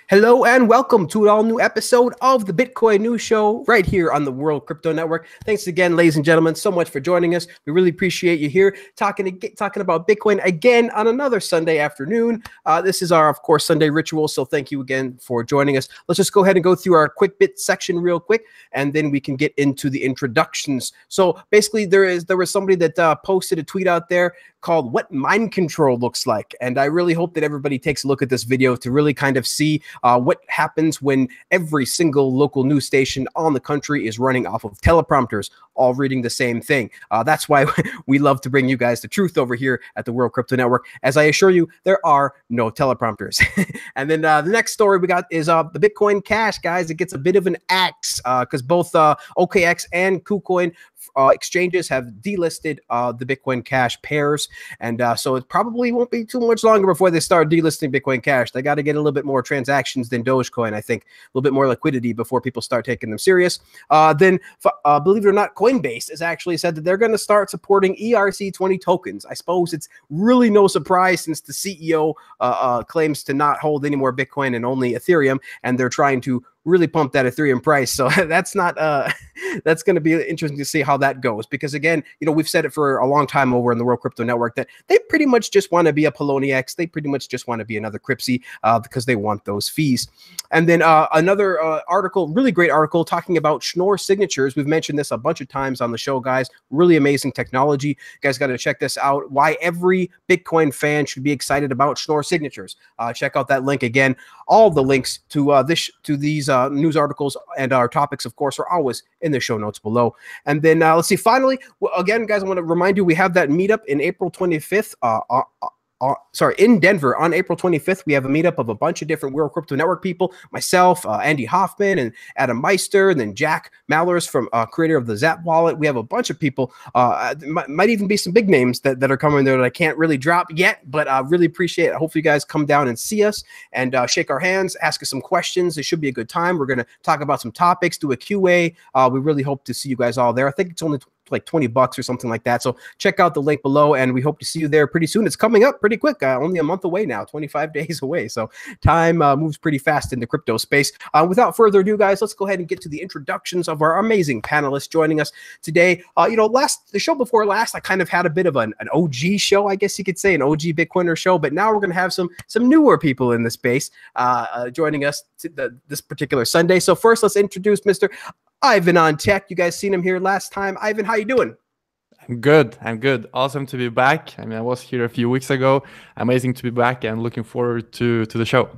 Hello and welcome to an all-new episode of the Bitcoin News Show right here on the World Crypto Network. Thanks again, ladies and gentlemen, so much for joining us. We really appreciate you here talking about Bitcoin again on another Sunday afternoon. This is our, of course, Sunday ritual, so thank you again for joining us. Let's just go ahead and go through our quick bit section real quick, and then we can get into the introductions. So basically, there was somebody that posted a tweet out there called "What Mind Control Looks Like," and I really hope that everybody takes a look at this video to really kind of see what happens when every single local news station on the country is running off of teleprompters, all reading the same thing. That's why we love to bring you guys the truth over here at the World Crypto Network. As I assure you, there are no teleprompters. And then the next story we got is the Bitcoin Cash, guys. It gets a bit of an axe because both OKX and KuCoin exchanges have delisted the Bitcoin Cash pairs, and so it probably won't be too much longer before they start delisting Bitcoin Cash. They got to get a little bit more transactions than Dogecoin, I think, a little bit more liquidity before people start taking them serious. Then, believe it or not, Coinbase has actually said that they're going to start supporting ERC20 tokens. I suppose it's really no surprise since the CEO claims to not hold any more Bitcoin and only Ethereum, and they're trying to really pump that Ethereum price. So that's not that's going to be interesting to see how that goes, because again, you know, we've said it for a long time over in the World Crypto Network that they pretty much just want to be a Poloniex. They pretty much just want to be another Cryptsy because they want those fees. And then another article, really great article talking about Schnorr signatures. We've mentioned this a bunch of times on the show, guys. Really amazing technology. You guys got to check this out. Why every Bitcoin fan should be excited about Schnorr signatures. Check out that link again. All the links to these news articles and our topics, of course, are always in the show notes below. And then let's see. Finally, again, guys, I want to remind you we have that meetup in April 25th. In Denver on April 25th. We have a meetup of a bunch of different World Crypto Network people, myself, Andy Hoffman, and Adam Meister, and then Jack Mallers, from creator of the Zap Wallet. We have a bunch of people. Might even be some big names that are coming there that I can't really drop yet, but I really appreciate it. Hopefully you guys come down and see us and shake our hands, ask us some questions. It should be a good time. We're going to talk about some topics, do a QA. We really hope to see you guys all there. I think it's only like $20 or something like that. So check out the link below, and we hope to see you there pretty soon. It's coming up pretty quick, only a month away now, 25 days away. So time moves pretty fast in the crypto space. Without further ado, guys, let's go ahead and get to the introductions of our amazing panelists joining us today. The show before last, I kind of had a bit of an OG show, I guess you could say, an OG Bitcoiner show, but now we're going to have some newer people in the space joining us this particular Sunday. So first, let's introduce Mr. Ivan on Tech. You guys seen him here last time. Ivan, how you doing? I'm good. Awesome to be back. I mean, I was here a few weeks ago. Amazing to be back and looking forward to the show.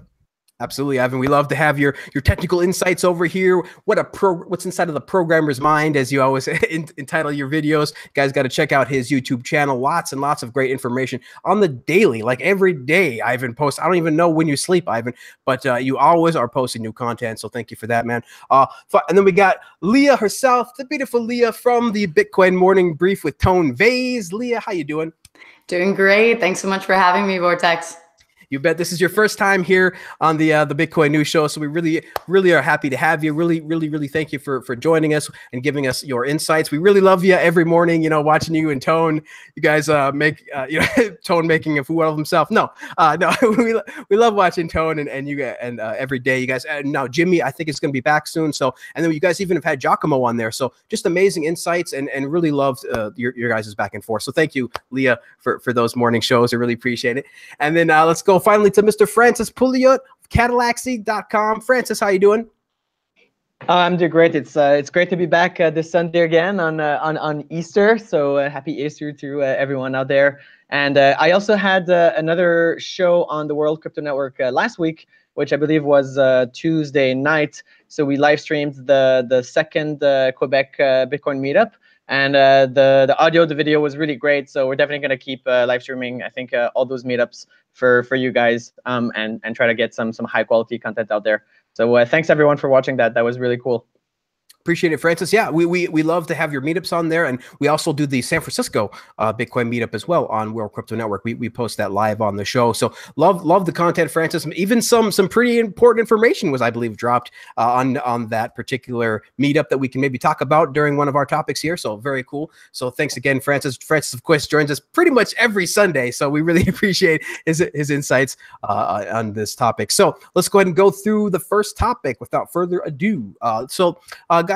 Absolutely, Ivan. We love to have your technical insights over here. What's inside of the programmer's mind, as you always entitle your videos. You guys got to check out his YouTube channel. Lots and lots of great information on the daily, like every day. Ivan posts. I don't even know when you sleep, Ivan, but you always are posting new content. So thank you for that, man. And then we got Leah herself, the beautiful Leah from the Bitcoin Morning Brief with Tone Vays. Leah, how you doing? Doing great. Thanks so much for having me, Vortex. You bet. This is your first time here on the Bitcoin News Show, so we really are happy to have you. Really thank you for joining us and giving us your insights. We really love you every morning. You know, watching you and Tone. You guys make Tone making a fool of himself. No, we love watching Tone and you and every day. You guys. Now Jimmy, I think, is going to be back soon. So, and then you guys even have had Giacomo on there. So just amazing insights and really loved your guys' back and forth. So thank you, Leah, for those morning shows. I really appreciate it. And then let's go finally to Mr. Francis Pouliot of Cadillacsy.com. Francis, how you doing? I'm doing great. It's great to be back this Sunday again on Easter. So happy Easter to everyone out there. And I also had another show on the World Crypto Network last week, which I believe was Tuesday night. So we live streamed the second Quebec Bitcoin meetup. And the audio, the video was really great. So we're definitely going to keep live streaming, I think, all those meetups for you guys and try to get some high quality content out there. So thanks everyone for watching that. That was really cool. Appreciate it, Francis. Yeah, we love to have your meetups on there, and we also do the San Francisco Bitcoin meetup as well on World Crypto Network. We post that live on the show. So love the content, Francis. Even some pretty important information was, I believe, dropped on that particular meetup that we can maybe talk about during one of our topics here. So very cool. So thanks again, Francis. Francis, of course, joins us pretty much every Sunday, so we really appreciate his insights on this topic. So let's go ahead and go through the first topic without further ado.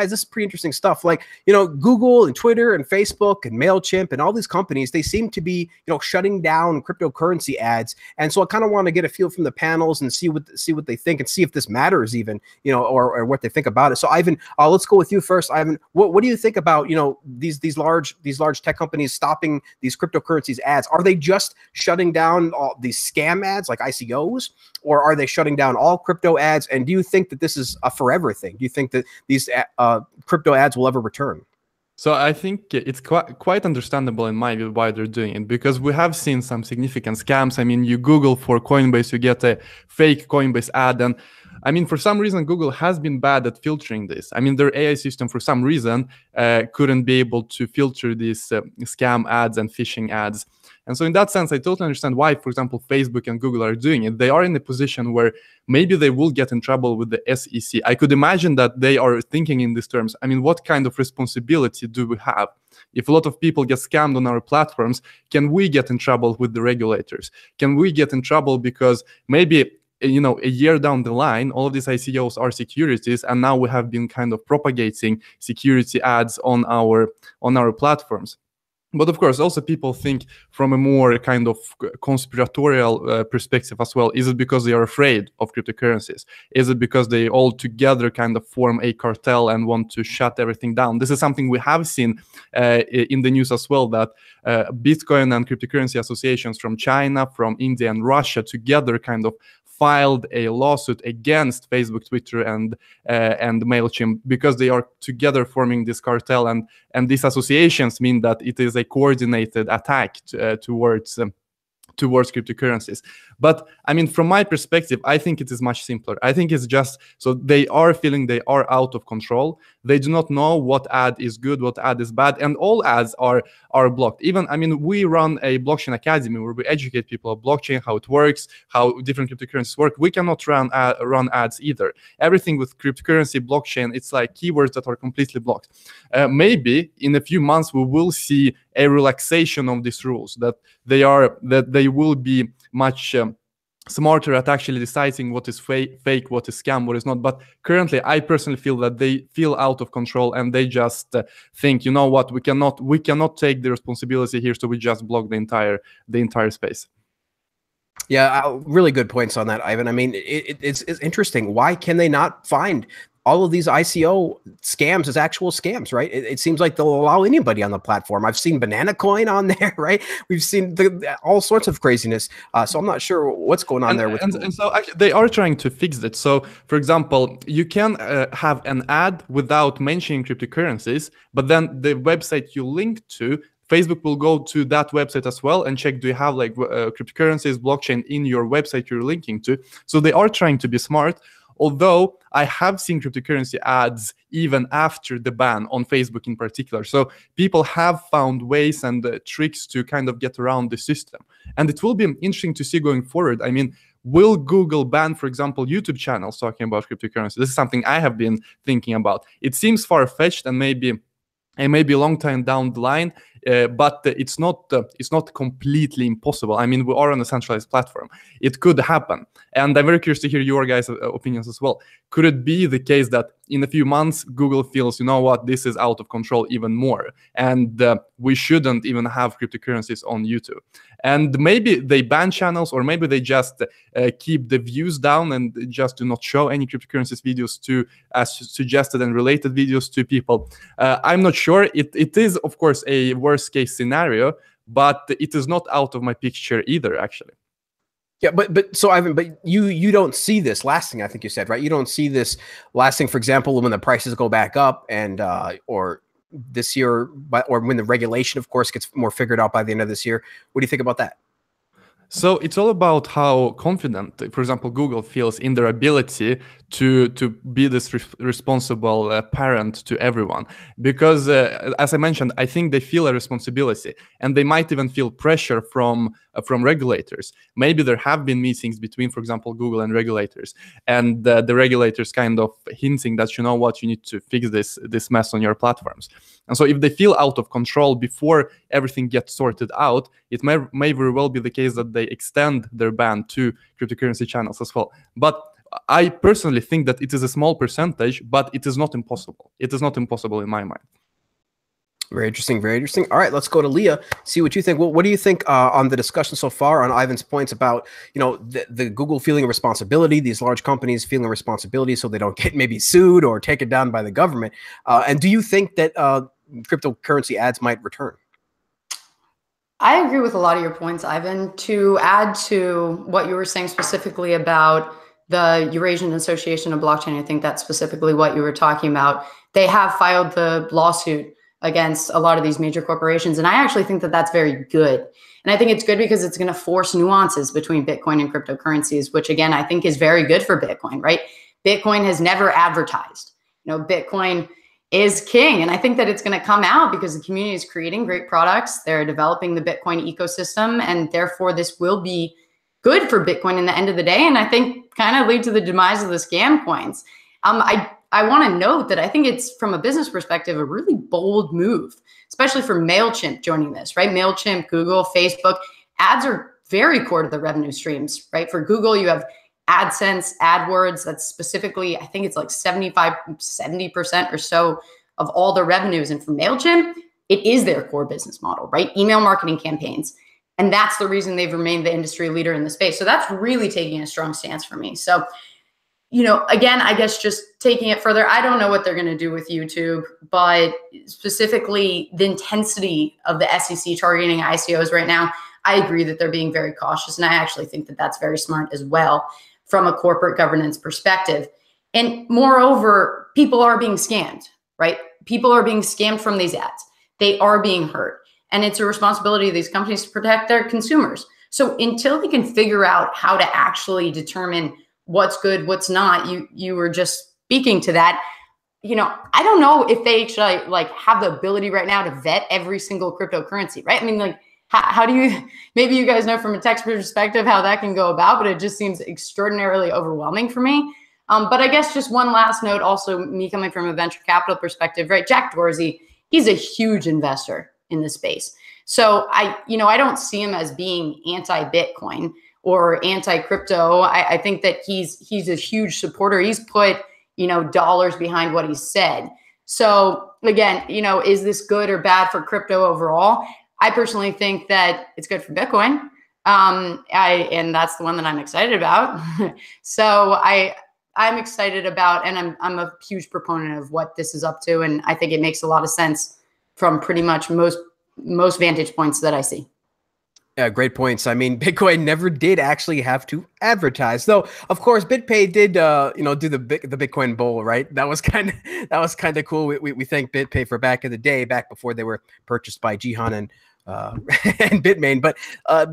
Guys, this is pretty interesting stuff. Like, Google and Twitter and Facebook and MailChimp and all these companies, they seem to be, shutting down cryptocurrency ads. And so I kind of want to get a feel from the panels and see what they think and see if this matters even, or what they think about it. So Ivan, let's go with you first. Ivan, what do you think about, these large tech companies stopping these cryptocurrencies ads? Are they just shutting down all these scam ads like ICOs, or are they shutting down all crypto ads? And do you think that this is a forever thing? Do you think that these crypto ads will ever return? So I think it's quite understandable in my view why they're doing it, because we have seen some significant scams. I mean, you Google for Coinbase, you get a fake Coinbase ad. And I mean, for some reason, Google has been bad at filtering this. I mean, their AI system, for some reason, couldn't be able to filter these scam ads and phishing ads. And so in that sense, I totally understand why, for example, Facebook and Google are doing it. They are in a position where maybe they will get in trouble with the SEC. I could imagine that they are thinking in these terms. I mean, what kind of responsibility do we have? If a lot of people get scammed on our platforms, can we get in trouble with the regulators? Can we get in trouble because maybe a year down the line, all of these ICOs are securities, and now we have been kind of propagating security ads on our platforms? But of course, also people think from a more kind of conspiratorial perspective as well. Is it because they are afraid of cryptocurrencies? Is it because they all together kind of form a cartel and want to shut everything down? This is something we have seen in the news as well, that Bitcoin and cryptocurrency associations from China, from India and Russia together kind of filed a lawsuit against Facebook, Twitter, and MailChimp, because they are together forming this cartel, and these associations mean that it is a coordinated attack towards cryptocurrencies. But I mean, from my perspective, I think it is much simpler. I think it's just so they are feeling they are out of control. They do not know what ad is good, what ad is bad, and all ads are blocked. Even, I mean, we run a blockchain academy where we educate people on blockchain, how it works, how different cryptocurrencies work. We cannot run ads either. Everything with cryptocurrency, blockchain, it's like keywords that are completely blocked. Maybe in a few months we will see a relaxation of these rules, that they will be much smarter at actually deciding what is fake, what is scam, what is not. But currently, I personally feel that they feel out of control, and they just think, you know what, we cannot take the responsibility here, so we just block the entire space. Yeah, really good points on that, Ivan. I mean, it's interesting. Why can they not find all of these ICO scams as actual scams, right? It seems like they'll allow anybody on the platform. I've seen Banana Coin on there, right? We've seen all sorts of craziness. So I'm not sure what's going on there. And so actually they are trying to fix it. So, for example, you can have an ad without mentioning cryptocurrencies, but then the website you link to, Facebook will go to that website as well and check, do you have like cryptocurrencies, blockchain in your website you're linking to? So they are trying to be smart. Although I have seen cryptocurrency ads even after the ban on Facebook in particular. So people have found ways and tricks to kind of get around the system. And it will be interesting to see going forward. I mean, will Google ban, for example, YouTube channels talking about cryptocurrency? This is something I have been thinking about. It seems far-fetched and maybe a long time down the line, but it's not completely impossible. I mean, we are on a centralized platform. It could happen. And I'm very curious to hear your guys' opinions as well. Could it be the case that in a few months, Google feels, you know what, this is out of control even more, and we shouldn't even have cryptocurrencies on YouTube? And maybe they ban channels, or maybe they just keep the views down and just do not show any cryptocurrencies videos to, as suggested, and related videos to people. I'm not sure. It is, of course, a worst case scenario, but it is not out of my picture either, actually. Yeah, but so Ivan, but you don't see this lasting, I think you said, right? You don't see this lasting, for example, when the prices go back up, and or this year, or when the regulation, of course, gets more figured out by the end of this year. What do you think about that? So it's all about how confident, for example, Google feels in their ability to be this responsible parent to everyone. Because as I mentioned, I think they feel a responsibility, and they might even feel pressure from regulators. Maybe there have been meetings between, for example, Google and regulators, and the regulators kind of hinting that, you know what, you need to fix this mess on your platforms. And so if they feel out of control before everything gets sorted out, it may very well be the case that they extend their ban to cryptocurrency channels as well. But I personally think that it is a small percentage, but it is not impossible. It is not impossible in my mind. Very interesting, very interesting. All right, let's go to Leah, see what you think. What do you think on the discussion so far on Ivan's points about, the Google feeling a responsibility, these large companies feeling a responsibility so they don't get maybe sued or taken down by the government? And do you think that cryptocurrency ads might return? I agree with a lot of your points, Ivan. To add to what you were saying specifically about the Eurasian Association of Blockchain, I think that's specifically what you were talking about. They have filed the lawsuit against a lot of these major corporations. And I actually think that that's very good. And I think it's good because it's going to force nuances between Bitcoin and cryptocurrencies, which again, I think is very good for Bitcoin, right? Bitcoin has never advertised. Bitcoin is king. And I think that it's going to come out because the community is creating great products. They're developing the Bitcoin ecosystem, and therefore this will be good for Bitcoin in the end of the day. And I think kind of lead to the demise of the scam coins. I want to note that I think it's, from a business perspective, a really bold move, especially for MailChimp joining this, right? MailChimp, Google, Facebook, ads are very core to the revenue streams, right? For Google, you have AdSense, AdWords, that's specifically, I think it's like 70% or so of all the revenues. And for MailChimp, it is their core business model, right? Email marketing campaigns. And that's the reason they've remained the industry leader in the space. So that's really taking a strong stance for me. So, again, I guess just taking it further, I don't know what they're going to do with YouTube, but specifically the intensity of the SEC targeting ICOs right now, I agree that they're being very cautious. And I actually think that that's very smart as well from a corporate governance perspective. And moreover, people are being scammed, right? People are being scammed from these ads. They are being hurt. And it's a responsibility of these companies to protect their consumers. So until they can figure out how to actually determine what's good, what's not, you were just speaking to that. I don't know if they actually have the ability right now to vet every single cryptocurrency, right? I mean, how do you, maybe you guys know from a tech perspective how that can go about, but it just seems extraordinarily overwhelming for me. But I guess just one last note, also me coming from a venture capital perspective, right? Jack Dorsey, he's a huge investor in the space. So I don't see him as being anti-Bitcoin or anti-crypto. I think that he's a huge supporter. He's put, dollars behind what he said. So again, is this good or bad for crypto overall? I personally think that it's good for Bitcoin. And that's the one that I'm excited about. So I'm excited about, and I'm a huge proponent of what this is up to. And I think it makes a lot of sense from pretty much most vantage points that I see. Yeah, great points. I mean, Bitcoin never did actually have to advertise, though. Of course, BitPay did, do the Bitcoin Bowl, right? That was kind of cool. We thank BitPay for back in the day, back before they were purchased by Jihan and Bitmain. But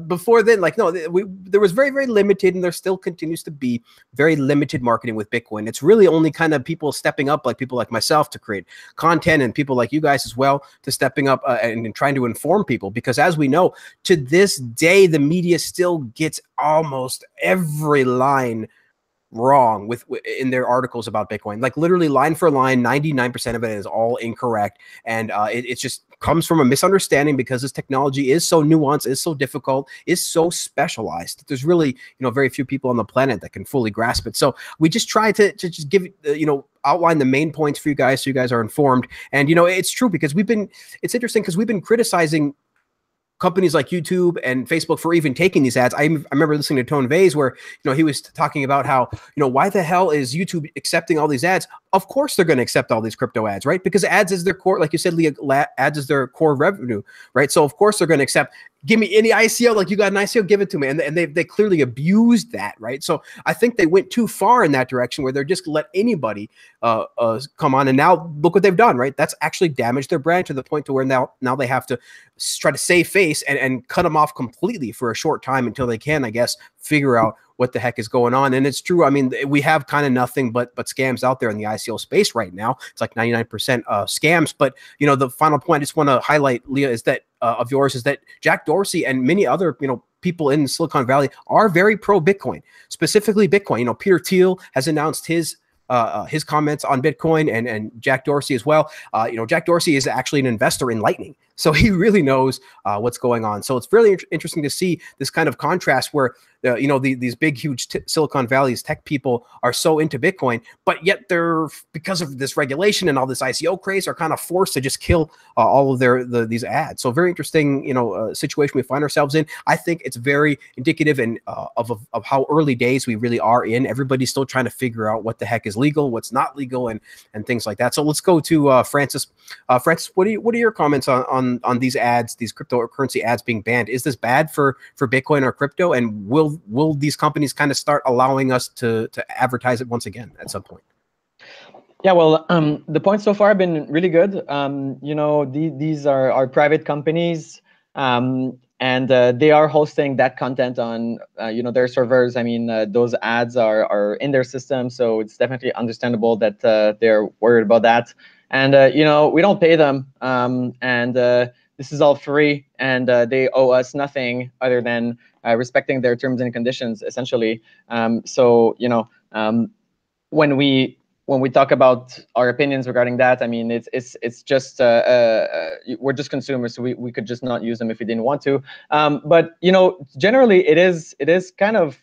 before then, there was very, very limited, and there still continues to be very limited marketing with Bitcoin. It's really only kind of people stepping up, like people like myself, to create content, and people like you guys as well to stepping up and trying to inform people. Because as we know, to this day, the media still gets almost every line wrong in their articles about Bitcoin. Like literally line for line, 99% of it is all incorrect. And it's just comes from a misunderstanding because this technology is so nuanced, is so difficult, is so specialized. There's really, very few people on the planet that can fully grasp it. So we just try to just give, outline the main points for you guys so you guys are informed. And, it's true because it's interesting because we've been criticizing companies like YouTube and Facebook for even taking these ads. I remember listening to Tone Vays where, he was talking about how, why the hell is YouTube accepting all these ads? Of course they're going to accept all these crypto ads, right? Because ads is their core, like you said, Leah, ads is their core revenue, right? So of course they're going to accept give me any ICO, like you got an ICO, give it to me. And they clearly abused that, right? So I think they went too far in that direction where they're just let anybody come on. And now look what they've done, right? That's actually damaged their brand to the point to where now they have to try to save face and cut them off completely for a short time until they can, I guess, figure out what the heck is going on. And it's true. I mean, we have kind of nothing but scams out there in the ICO space right now. It's like 99% scams. But, you know, the final point I just want to highlight, Leah, is that of yours is that Jack Dorsey and many other, you know, people in Silicon Valley are very pro Bitcoin, specifically Bitcoin. You know, Peter Thiel has announced his comments on Bitcoin, and Jack Dorsey as well. You know, Jack Dorsey is actually an investor in Lightning, so he really knows what's going on. So it's really interesting to see this kind of contrast where you know, these big, huge Silicon Valley's tech people are so into Bitcoin, but yet they're, because of this regulation and all this ICO craze, are kind of forced to just kill all of these ads. So very interesting, you know, situation we find ourselves in. I think it's very indicative and of how early days we really are in. Everybody's still trying to figure out what the heck is legal, what's not legal, and things like that. So let's go to Francis. Francis, what are your comments on these ads, these cryptocurrency ads being banned? Is this bad for Bitcoin or crypto, and will these companies kind of start allowing us to advertise it once again at some point? Yeah, well, the points so far have been really good. You know, these are private companies, and they are hosting that content on you know, their servers. I mean, those ads are in their system, so it's definitely understandable that they're worried about that. And you know, we don't pay them, and this is all free, and they owe us nothing other than respecting their terms and conditions, essentially. So you know, when we talk about our opinions regarding that, I mean, it's just we're just consumers, so we could just not use them if we didn't want to. But you know, generally, it is kind of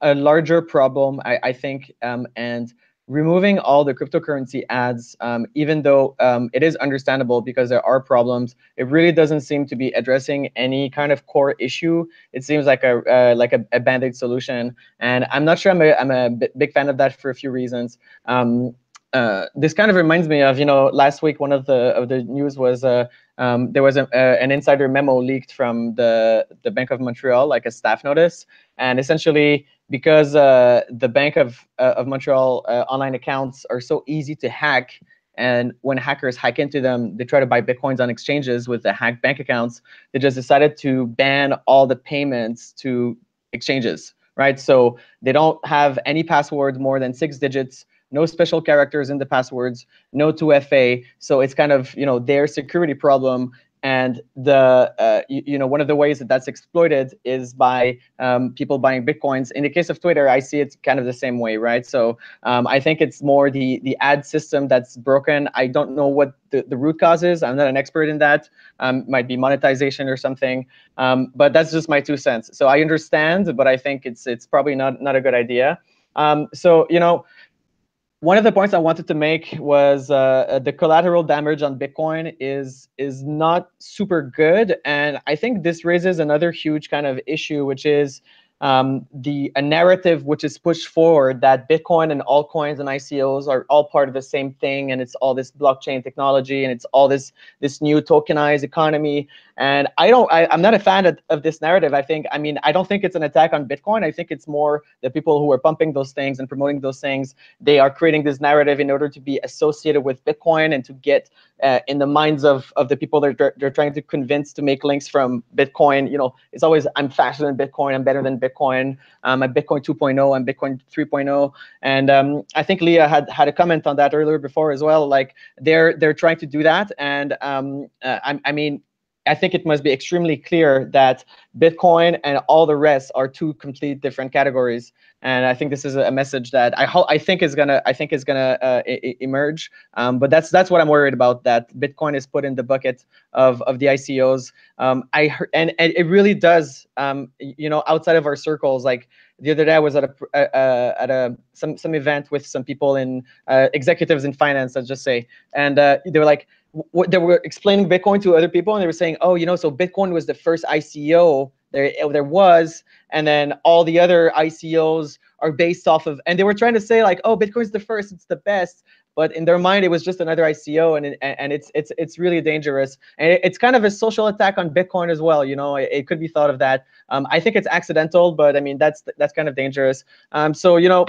a larger problem, I think, and removing all the cryptocurrency ads, even though it is understandable because there are problems, it really doesn't seem to be addressing any kind of core issue. It seems like a band-aid solution, and I'm not sure I'm a big fan of that for a few reasons. This kind of reminds me of, you know, last week one of the news was there was an insider memo leaked from the Bank of Montreal, like a staff notice, and essentially, because the Bank of Montreal online accounts are so easy to hack, and when hackers hack into them, they try to buy Bitcoins on exchanges with the hacked bank accounts, they just decided to ban all the payments to exchanges, right? So they don't have any passwords more than 6 digits, no special characters in the passwords, no 2FA. So it's kind of, you know, their security problem. And the you know, one of the ways that that's exploited is by people buying Bitcoins. In the case of Twitter, I see it kind of the same way, right? So I think it's more the ad system that's broken. I don't know what the root cause is. I'm not an expert in that. Might be monetization or something. But that's just my 2 cents. So I understand, but I think it's probably not a good idea. So you know, one of the points I wanted to make was the collateral damage on Bitcoin is not super good, and I think this raises another huge kind of issue, which is a narrative which is pushed forward that Bitcoin and altcoins and ICOs are all part of the same thing, and it's all this blockchain technology, and it's all this new tokenized economy. And I'm not a fan of this narrative. I don't think it's an attack on Bitcoin. I think it's more the people who are pumping those things and promoting those things. They are creating this narrative in order to be associated with Bitcoin and to get in the minds of the people that they're trying to convince to make links from Bitcoin. You know, it's always, I'm faster than Bitcoin, I'm better than Bitcoin, I'm Bitcoin 2.0, I'm Bitcoin 3.0. And I think Leah had a comment on that earlier before as well. Like they're trying to do that, and I mean, I think it must be extremely clear that Bitcoin and all the rest are 2 complete different categories. And I think this is a message that I think is gonna emerge. But that's what I'm worried about. That Bitcoin is put in the bucket of the ICOs. I heard, and it really does. You know, outside of our circles, like the other day, I was at some event with some people in executives in finance, let's just say, and they were like, they were explaining Bitcoin to other people, and they were saying, oh, you know, so Bitcoin was the first ICO there was, and then all the other ICOs are based off of, and they were trying to say like, oh, Bitcoin's the first, it's the best, but in their mind it was just another ICO, and it's really dangerous, and it's kind of a social attack on Bitcoin as well. You know, it could be thought of that. I think it's accidental, but I mean that's kind of dangerous. So you know,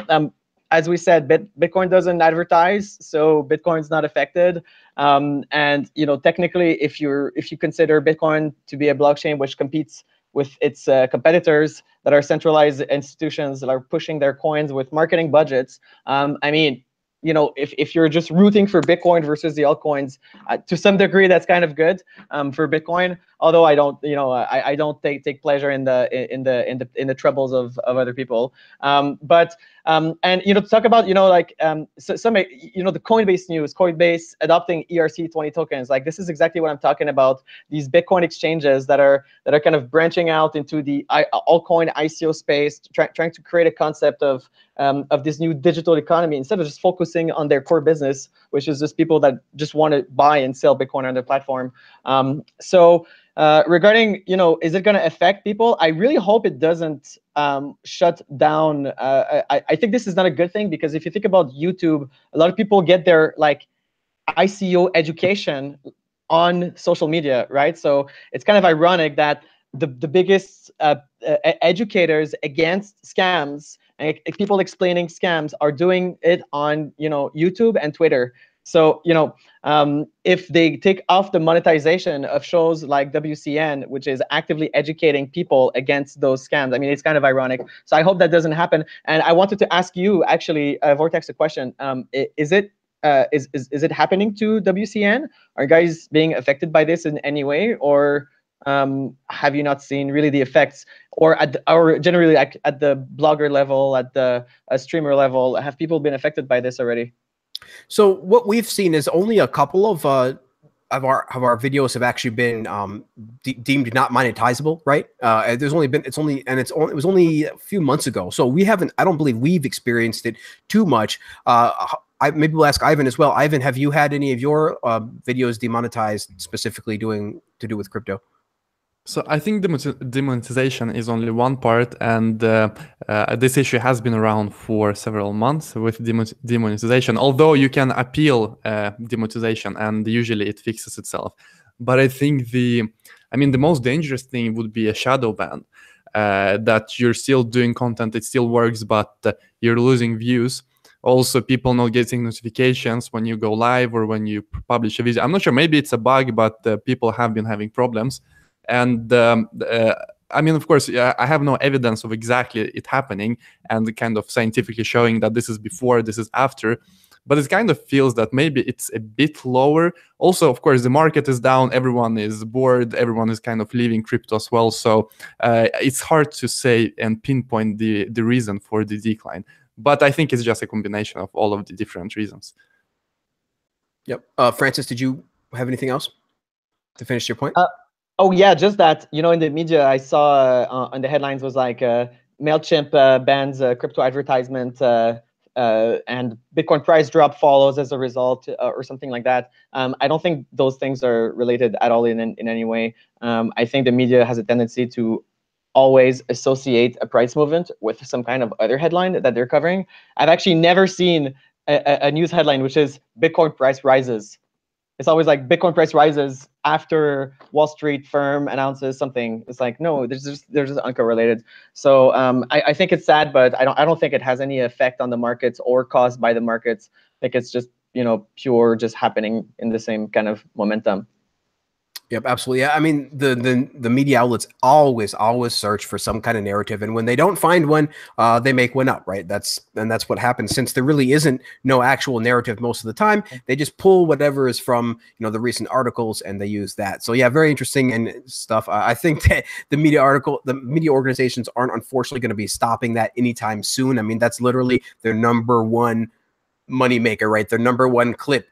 as we said, Bitcoin doesn't advertise, so Bitcoin's not affected. And you know, technically, if you consider Bitcoin to be a blockchain which competes with its competitors that are centralized institutions that are pushing their coins with marketing budgets, I mean, you know, if you're just rooting for Bitcoin versus the altcoins, to some degree, that's kind of good for Bitcoin. Although I don't, you know, I don't take pleasure in the troubles of other people. And you know, to talk about, you know, like some you know, the Coinbase news, Coinbase adopting ERC20 tokens, like this is exactly what I'm talking about. These Bitcoin exchanges that are kind of branching out into the altcoin ICO space, trying to create a concept of this new digital economy instead of just focusing on their core business, which is just people that just want to buy and sell Bitcoin on their platform. Regarding, you know, is it going to affect people? I really hope it doesn't shut down. I think this is not a good thing, because if you think about YouTube, a lot of people get their like ICO education on social media, right? So it's kind of ironic that the biggest educators against scams and people explaining scams are doing it on, you know, YouTube and Twitter. So, you know, if they take off the monetization of shows like WCN, which is actively educating people against those scams, I mean, it's kind of ironic. So I hope that doesn't happen. And I wanted to ask you, actually, Vortex, a question. Is it happening to WCN? Are you guys being affected by this in any way, or have you not seen really the effects, or generally like at the blogger level, at the streamer level, have people been affected by this already? So what we've seen is only a couple of our videos have actually been deemed not monetizable, right? It was only a few months ago, so we haven't. I don't believe we've experienced it too much. Maybe we'll ask Ivan as well. Ivan, have you had any of your videos demonetized specifically to do with crypto? So I think demonetization is only one part, and this issue has been around for several months with demonetization, although you can appeal demonetization and usually it fixes itself. But I think the most dangerous thing would be a shadow ban, that you're still doing content, it still works, but you're losing views. Also, people not getting notifications when you go live or when you publish a video. I'm not sure, maybe it's a bug, but people have been having problems. And I mean, of course, I have no evidence of exactly it happening and kind of scientifically showing that this is before, this is after, but it kind of feels that maybe it's a bit lower. Also, of course, the market is down, everyone is bored, everyone is kind of leaving crypto as well. So it's hard to say and pinpoint the reason for the decline. But I think it's just a combination of all of the different reasons. Yep. Francis, did you have anything else to finish your point? Oh yeah, just that, you know, in the media I saw on the headlines was like MailChimp bans crypto advertisement and Bitcoin price drop follows as a result, or something like that. I don't think those things are related at all in any way. I think the media has a tendency to always associate a price movement with some kind of other headline that they're covering. I've actually never seen a news headline which is Bitcoin price rises. It's always like Bitcoin price rises after Wall Street firm announces something. It's like, no, they're just uncorrelated. So I think it's sad, but I don't think it has any effect on the markets or caused by the markets. I think it's just, you know, pure just happening in the same kind of momentum. Yep, absolutely. Yeah, I mean, the media outlets always search for some kind of narrative, and when they don't find one, they make one up, right? That's what happens. Since there really isn't no actual narrative most of the time, they just pull whatever is from, you know, the recent articles and they use that. So yeah, very interesting and stuff. I think that the media organizations aren't unfortunately going to be stopping that anytime soon. I mean, that's literally their number one money maker, right? Their number one clickbait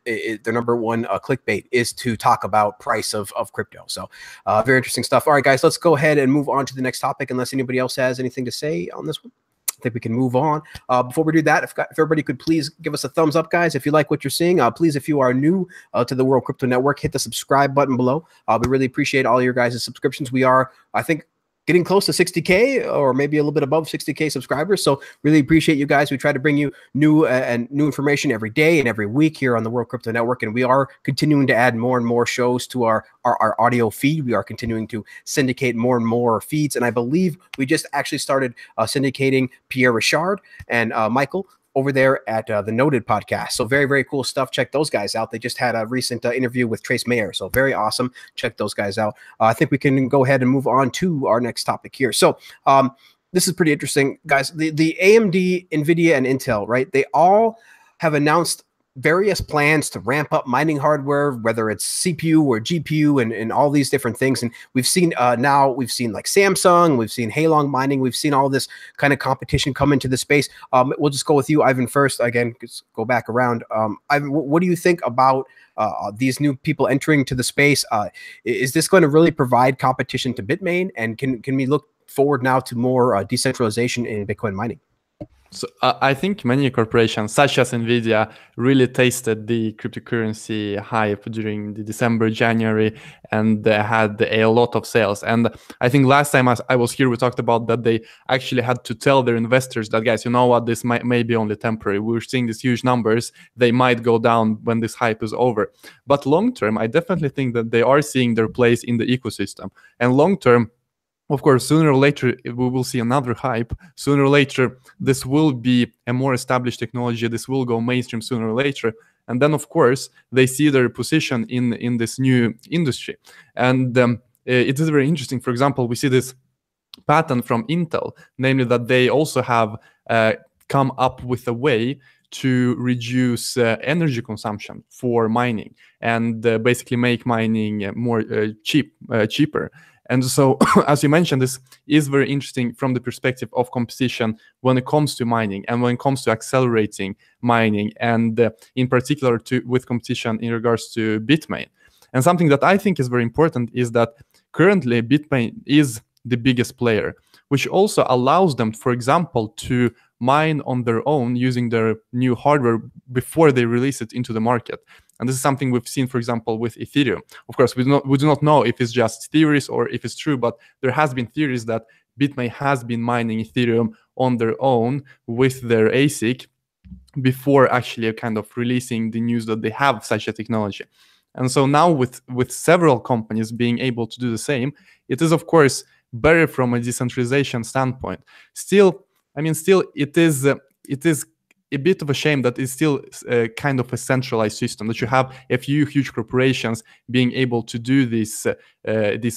is to talk about price of crypto. So very interesting stuff. All right, guys, let's go ahead and move on to the next topic, unless anybody else has anything to say on this one. I think we can move on. Before we do that, if everybody could please give us a thumbs up, guys, if you like what you're seeing. Please, if you are new to the World Crypto Network, hit the subscribe button below. We really appreciate all your guys' subscriptions. We are, I think, getting close to 60K or maybe a little bit above 60K subscribers. So really appreciate you guys. We try to bring you new information every day and every week here on the World Crypto Network. And we are continuing to add more and more shows to our audio feed. We are continuing to syndicate more and more feeds. And I believe we just actually started syndicating Pierre Richard and Michael over there at the Noted podcast. So very, very cool stuff. Check those guys out. They just had a recent interview with Trace Mayer. So very awesome. Check those guys out. I think we can go ahead and move on to our next topic here. So this is pretty interesting, guys. The AMD, NVIDIA, and Intel, right? They all have announced various plans to ramp up mining hardware, whether it's CPU or GPU and all these different things. And we've seen we've seen like Samsung, we've seen Halong Mining, we've seen all this kind of competition come into the space. We'll just go with you, Ivan, first. Again, just go back around. Ivan, what do you think about these new people entering to the space? Is this going to really provide competition to Bitmain? And can we look forward now to more decentralization in Bitcoin mining? So I think many corporations, such as NVIDIA, really tasted the cryptocurrency hype during the December, January, and had a lot of sales. And I think last time I was here, we talked about that they actually had to tell their investors that, guys, you know what, this may be only temporary. We're seeing these huge numbers. They might go down when this hype is over. But long term, I definitely think that they are seeing their place in the ecosystem. And long term, of course, sooner or later, we will see another hype. Sooner or later, this will be a more established technology. This will go mainstream sooner or later. And then, of course, they see their position in this new industry. And it is very interesting. For example, we see this patent from Intel, namely that they also have come up with a way to reduce energy consumption for mining and basically make mining more cheaper. And so, as you mentioned, this is very interesting from the perspective of competition when it comes to mining and when it comes to accelerating mining, and in particular with competition in regards to Bitmain. And something that I think is very important is that currently Bitmain is the biggest player, which also allows them, for example, to mine on their own using their new hardware before they release it into the market. And this is something we've seen, for example, with Ethereum. Of course, we do not know if it's just theories or if it's true, but there has been theories that Bitmain has been mining Ethereum on their own with their ASIC before actually kind of releasing the news that they have such a technology. And so now with several companies being able to do the same, it is, of course, better from a decentralization standpoint. Still, it is a bit of a shame that it's still kind of a centralized system, that you have a few huge corporations being able to do these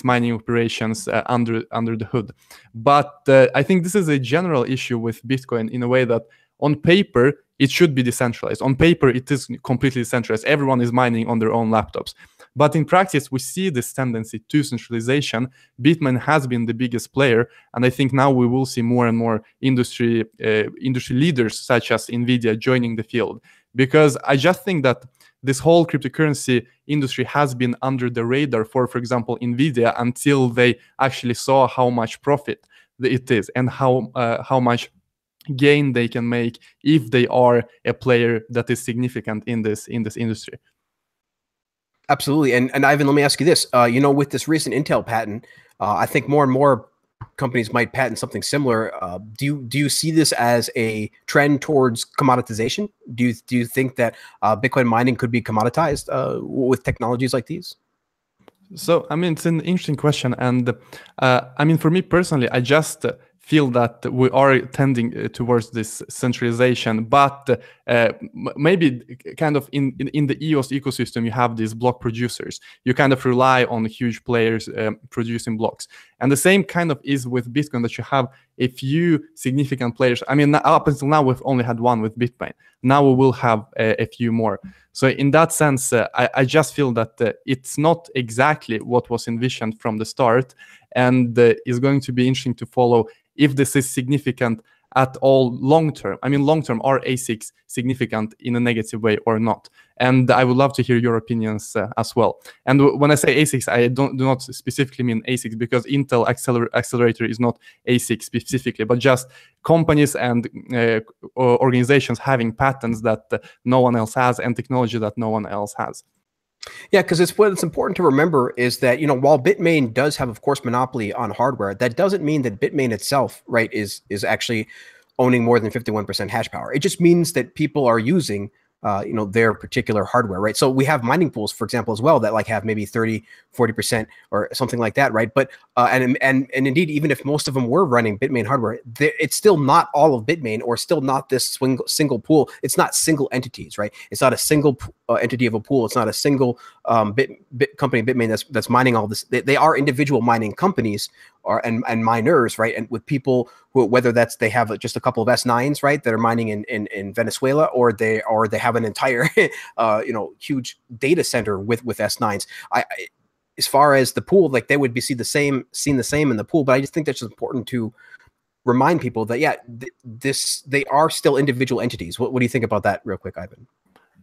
mining operations under the hood. But I think this is a general issue with Bitcoin in a way that on paper, it should be decentralized. On paper, it is completely decentralized. Everyone is mining on their own laptops. But in practice, we see this tendency to centralization. Bitmain has been the biggest player, and I think now we will see more and more industry leaders such as NVIDIA joining the field. Because I just think that this whole cryptocurrency industry has been under the radar for example, NVIDIA, until they actually saw how much profit it is and how much gain they can make if they are a player that is significant in this industry. Absolutely. And Ivan, let me ask you this. With this recent Intel patent, I think more and more companies might patent something similar. Do you see this as a trend towards commoditization? Do you think that Bitcoin mining could be commoditized with technologies like these? So, it's an interesting question. And for me personally, I just feel that we are tending towards this centralization, but maybe kind of in the EOS ecosystem, you have these block producers. You kind of rely on huge players producing blocks. And the same kind of is with Bitcoin, that you have a few significant players. Up until now, we've only had one with Bitmain. Now we will have a few more. So in that sense, I just feel that it's not exactly what was envisioned from the start, and it's going to be interesting to follow if this is significant at all long term. Long term, are ASICs significant in a negative way or not? And I would love to hear your opinions as well. And when I say ASICs, I do not specifically mean ASICs, because Intel Accelerator is not ASIC specifically, but just companies and organizations having patents that no one else has and technology that no one else has. Yeah, because what's important to remember is that, while Bitmain does have, of course, monopoly on hardware, that doesn't mean that Bitmain itself, right, is actually owning more than 51% hash power. It just means that people are using their particular hardware, right? So we have mining pools, for example, as well, that like have maybe 30-40% or something like that, right? But and indeed, even if most of them were running Bitmain hardware, it's still not all of Bitmain, or still not this single pool. It's not single entities, right? It's not a single entity of a pool. It's not a single bit company, Bitmain, that's mining all this. They are individual mining companies and miners, right? And with people who, whether they have just a couple of S9s, right, that are mining in Venezuela, or they have an entire huge data center with S9s. As far as the pool, like, they would be seen the same in the pool. But I just think that's just important to remind people that they are still individual entities. What do you think about that, real quick, Ivan?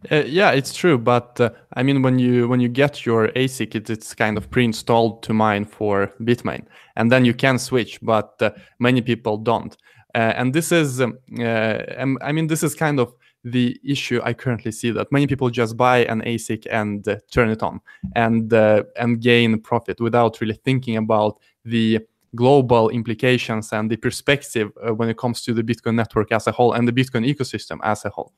Yeah, it's true, but I mean, when you get your ASIC, it's kind of pre-installed to mine for Bitmain, and then you can switch, but many people don't. And this is, I mean, this is kind of the issue I currently see, that many people just buy an ASIC and turn it on and gain profit without really thinking about the global implications and the perspective when it comes to the Bitcoin network as a whole and the Bitcoin ecosystem as a whole.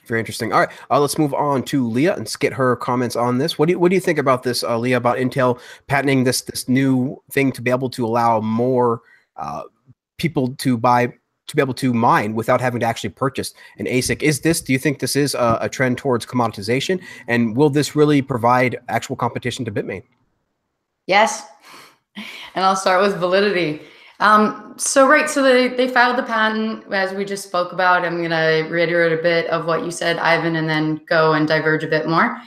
Very interesting. All right, let's move on to Leah and get her comments on this. What do you think about this, Leah, about Intel patenting this new thing to be able to allow more people to be able to mine without having to actually purchase an ASIC? Do you think this is a trend towards commoditization, and will this really provide actual competition to Bitmain? Yes, and I'll start with validity. So they filed the patent, as we just spoke about. I'm going to reiterate a bit of what you said, Ivan, and then go and diverge a bit more.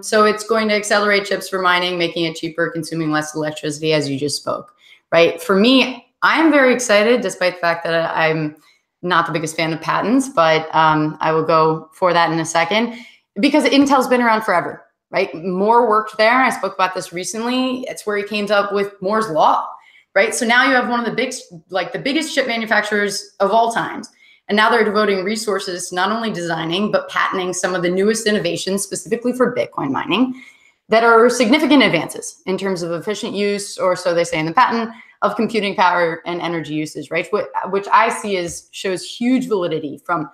So it's going to accelerate chips for mining, making it cheaper, consuming less electricity, as you just spoke, right? For me, I'm very excited, despite the fact that I'm not the biggest fan of patents, but I will go for that in a second, because Intel's been around forever, right? Moore worked there. I spoke about this recently. It's where he came up with Moore's Law. Right. So now you have one of the biggest chip manufacturers of all times. And now they're devoting resources to not only designing, but patenting some of the newest innovations specifically for Bitcoin mining that are significant advances in terms of efficient use, or so they say in the patent, of computing power and energy usage, right? Which I see shows huge validity from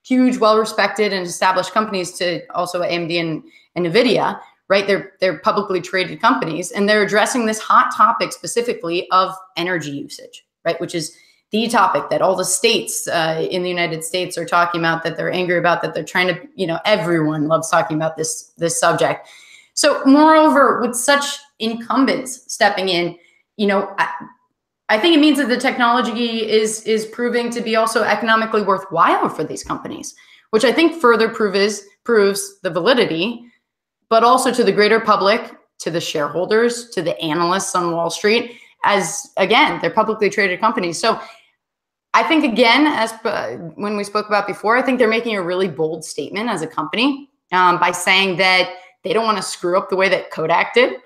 huge, well-respected and established companies to also AMD and NVIDIA. Right, they're publicly traded companies, and they're addressing this hot topic specifically of energy usage, right? Which is the topic that all the states in the United States are talking about, that they're angry about, that they're trying to, everyone loves talking about this subject. So moreover, with such incumbents stepping in, I think it means that the technology is proving to be also economically worthwhile for these companies, which I think further proves the validity, but also to the greater public, to the shareholders, to the analysts on Wall Street, as, again, they're publicly traded companies. So I think, again, as when we spoke about before, I think they're making a really bold statement as a company by saying that they don't want to screw up the way that Kodak did,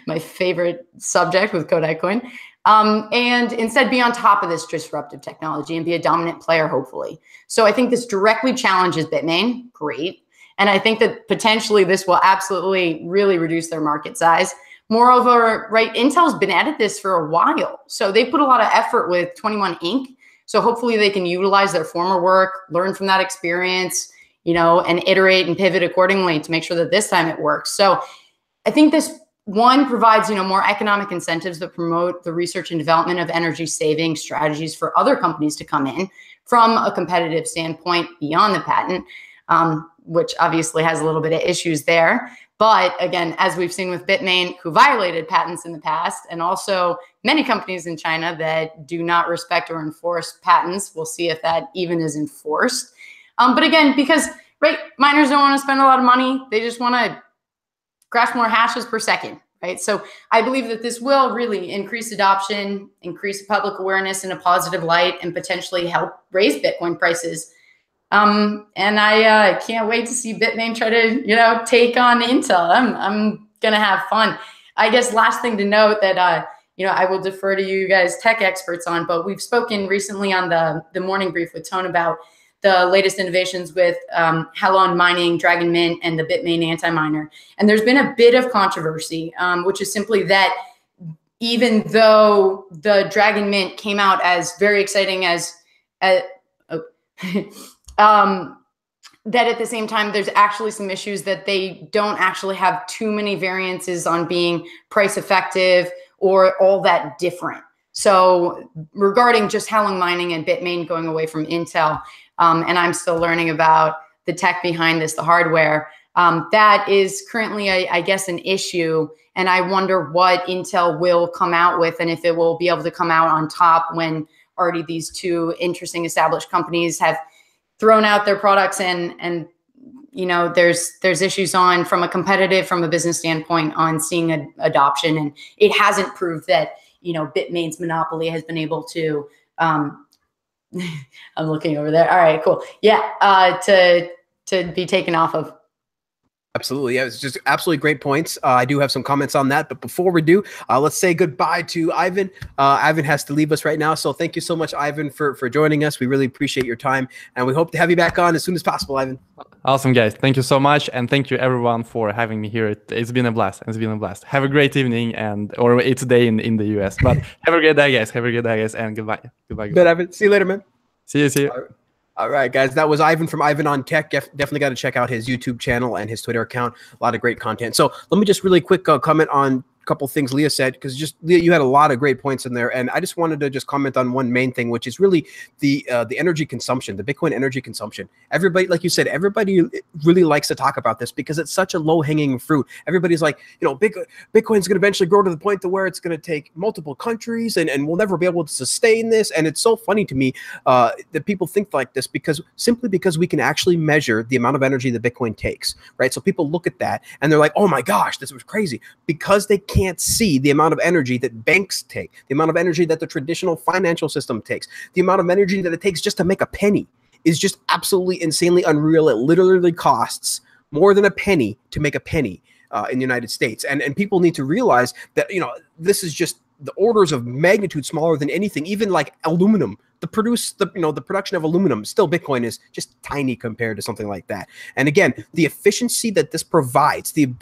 my favorite subject with Kodak Coin, and instead be on top of this disruptive technology and be a dominant player, hopefully. So I think this directly challenges Bitmain. Great. And I think that potentially this will absolutely really reduce their market size. Moreover, right, Intel's been at this for a while. So they put a lot of effort with 21 Inc. So hopefully they can utilize their former work, learn from that experience, and iterate and pivot accordingly to make sure that this time it works. So I think this one provides, more economic incentives that promote the research and development of energy saving strategies for other companies to come in from a competitive standpoint beyond the patent. Which obviously has a little bit of issues there. But again, as we've seen with Bitmain, who violated patents in the past, and also many companies in China that do not respect or enforce patents, we'll see if that even is enforced. But again, because miners don't want to spend a lot of money, they just want to crash more hashes per second, right? So I believe that this will really increase adoption, increase public awareness in a positive light, and potentially help raise Bitcoin prices. And I can't wait to see Bitmain try to, take on Intel. I'm going to have fun. I guess last thing to note that, I will defer to you guys tech experts on, but we've spoken recently on the morning brief with Tone about the latest innovations with Halon mining, Dragon Mint, and the Bitmain anti-miner. And there's been a bit of controversy, which is simply that even though the Dragon Mint came out as very exciting that at the same time, there's actually some issues that they don't actually have too many variances on being price effective or all that different. So regarding just Halong mining and Bitmain going away from Intel, and I'm still learning about the tech behind this, the hardware, that is currently, I guess, an issue. And I wonder what Intel will come out with and if it will be able to come out on top when already these two interesting established companies have thrown out their products and you know, there's issues on from a business standpoint on seeing adoption, and it hasn't proved that, you know, Bitmain's monopoly has been able to I'm looking over there. All right, cool. Yeah, to be taken off of. Absolutely. Yeah, it's just absolutely great points. I do have some comments on that, but before we do, let's say goodbye to Ivan. Ivan has to leave us right now, so thank you so much, Ivan, for joining us. We really appreciate your time, and we hope to have you back on as soon as possible, Ivan. Awesome, guys. Thank you so much, and thank you everyone for having me here. It's been a blast. It's been a blast. Have a great evening, or it's a day in the US. But have a great day, guys. Have a great day, guys, and goodbye. Goodbye. Good, Ivan. See you later, man. See you. All right, guys, that was Ivan from Ivan on Tech. Definitely got to check out his YouTube channel and his Twitter account. A lot of great content. So let me just really quick comment on a couple things Leah said, because just Leah, you had a lot of great points in there, and I just wanted to just comment on one main thing, which is really the energy consumption, the Bitcoin energy consumption. Everybody, like you said, everybody really likes to talk about this because it's such a low-hanging fruit. Everybody's like, you know, Bitcoin's going to eventually grow to the point to where it's going to take multiple countries, and we'll never be able to sustain this. And it's so funny to me that people think like this simply because we can actually measure the amount of energy that Bitcoin takes, right? So people look at that and they're like, oh my gosh, this was crazy, because they can't see the amount of energy that banks take, the amount of energy that the traditional financial system takes, the amount of energy that it takes just to make a penny is just absolutely insanely unreal. It literally costs more than a penny to make a penny in the United States. And people need to realize that, you know, this is just the orders of magnitude smaller than anything, even like aluminum. The production of aluminum, still Bitcoin is just tiny compared to something like that. And again, the efficiency that this provides, the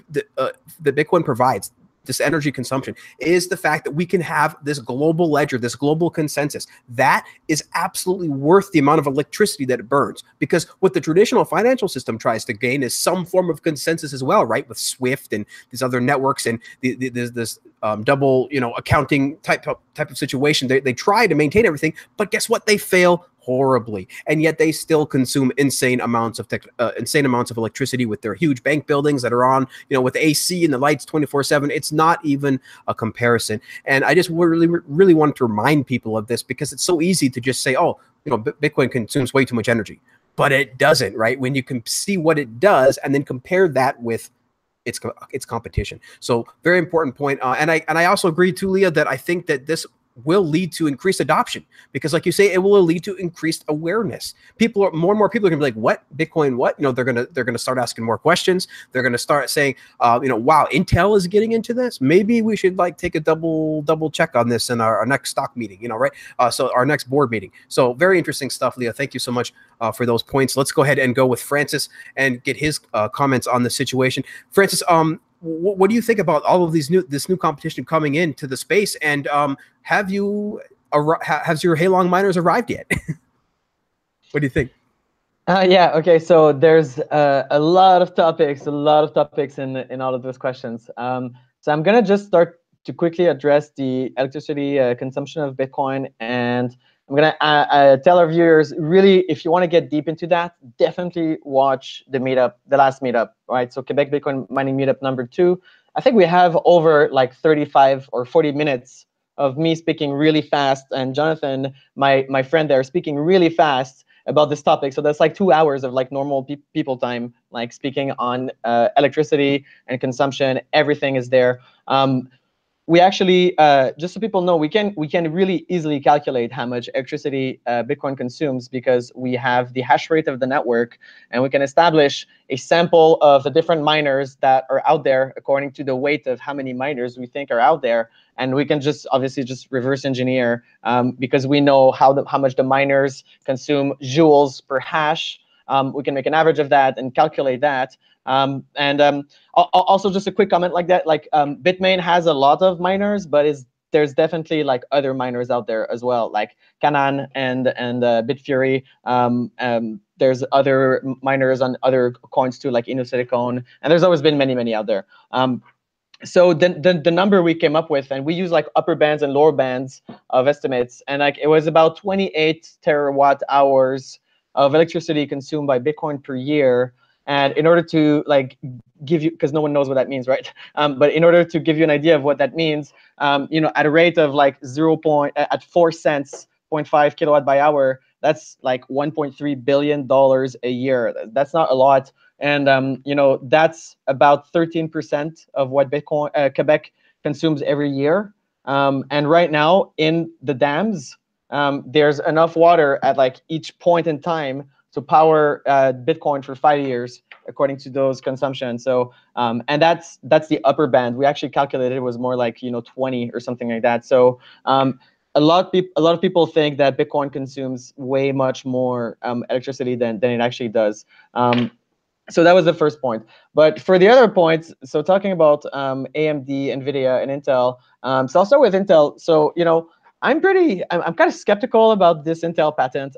Bitcoin provides, this energy consumption, is the fact that we can have this global ledger, this global consensus. That is absolutely worth the amount of electricity that it burns, because what the traditional financial system tries to gain is some form of consensus as well, right? With SWIFT and these other networks and this double, you know, accounting type of situation. They try to maintain everything, but guess what? They fail horribly, and yet they still consume insane amounts of electricity with their huge bank buildings that are on, you know, with AC and the lights 24/7. It's not even a comparison. And I just really want to remind people of this, because it's so easy to just say, oh, you know, Bitcoin consumes way too much energy, but it doesn't, right? When you can see what it does and then compare that with its competition. So very important point. And I also agree too, Leah, that I think that this will lead to increased adoption, because like you say, it will lead to increased awareness. More and more people are gonna be like, what? Bitcoin, what? You know, they're gonna start asking more questions. They're gonna start saying, you know, wow, Intel is getting into this. Maybe we should like take a double check on this in our next stock meeting, you know, right? So our next board meeting. So very interesting stuff, Leah. Thank you so much for those points. Let's go ahead and go with Francis and get his comments on the situation. Francis, what do you think about all of this new competition coming into the space? And has your Halong miners arrived yet? What do you think? Yeah. Okay. So there's a lot of topics in all of those questions. So I'm gonna just start to quickly address the electricity consumption of Bitcoin, and I'm gonna tell our viewers, really, if you want to get deep into that, definitely watch the last meetup, right? So Quebec Bitcoin Mining Meetup number 2. I think we have over like 35 or 40 minutes of me speaking really fast, and Jonathan, my friend there, speaking really fast about this topic. So that's like 2 hours of like normal people time, like speaking on electricity and consumption. Everything is there. we actually, just so people know, we can really easily calculate how much electricity Bitcoin consumes, because we have the hash rate of the network, and we can establish a sample of the different miners that are out there according to the weight of how many miners we think are out there. And we can just obviously just reverse engineer, because we know how much the miners consume joules per hash. We can make an average of that and calculate that. Also, just a quick comment like that, like Bitmain has a lot of miners, but there's definitely like other miners out there as well, like Canaan and Bitfury. There's other miners on other coins too, like Innosilicon, and there's always been many out there. So the number we came up with, and we use like upper bands and lower bands of estimates, and like it was about 28 terawatt hours of electricity consumed by Bitcoin per year. And in order to like give you, because no one knows what that means, right? But in order to give you an idea of what that means, you know, at a rate of like at 4 cents, 0.5 kilowatt by hour, that's like $1.3 billion a year. That's not a lot. And you know, that's about 13% of what Quebec consumes every year. And right now in the dams, there's enough water at like each point in time to power Bitcoin for 5 years, according to those consumptions. So, and that's the upper band. We actually calculated it was more like, you know, 20 or something like that. So, a lot of people think that Bitcoin consumes way much more electricity than it actually does. So that was the first point. But for the other points, so talking about AMD, NVIDIA, and Intel. So I'll start with Intel. So, you know, I'm kind of skeptical about this Intel patent.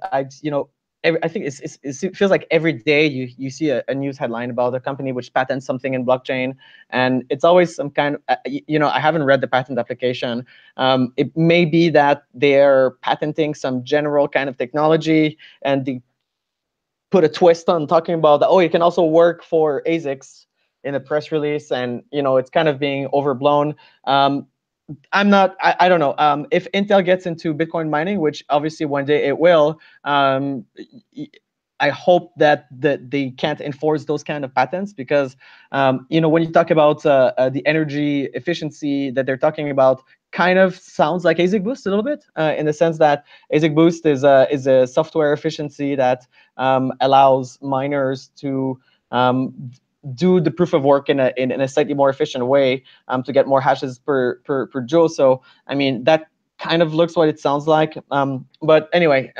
I think it feels like every day you see a news headline about a company which patents something in blockchain, and it's always some kind of, you know, I haven't read the patent application. It may be that they're patenting some general kind of technology, and they put a twist on talking about, oh, it can also work for ASICs in a press release, and, you know, it's kind of being overblown. I don't know. If Intel gets into Bitcoin mining, which obviously one day it will, I hope that they can't enforce those kind of patents, because you know, when you talk about the energy efficiency that they're talking about, kind of sounds like ASIC Boost a little bit, in the sense that ASIC Boost is a software efficiency that allows miners to do the proof of work in a slightly more efficient way, to get more hashes per joule. So I mean, that kind of looks what it sounds like. But anyway,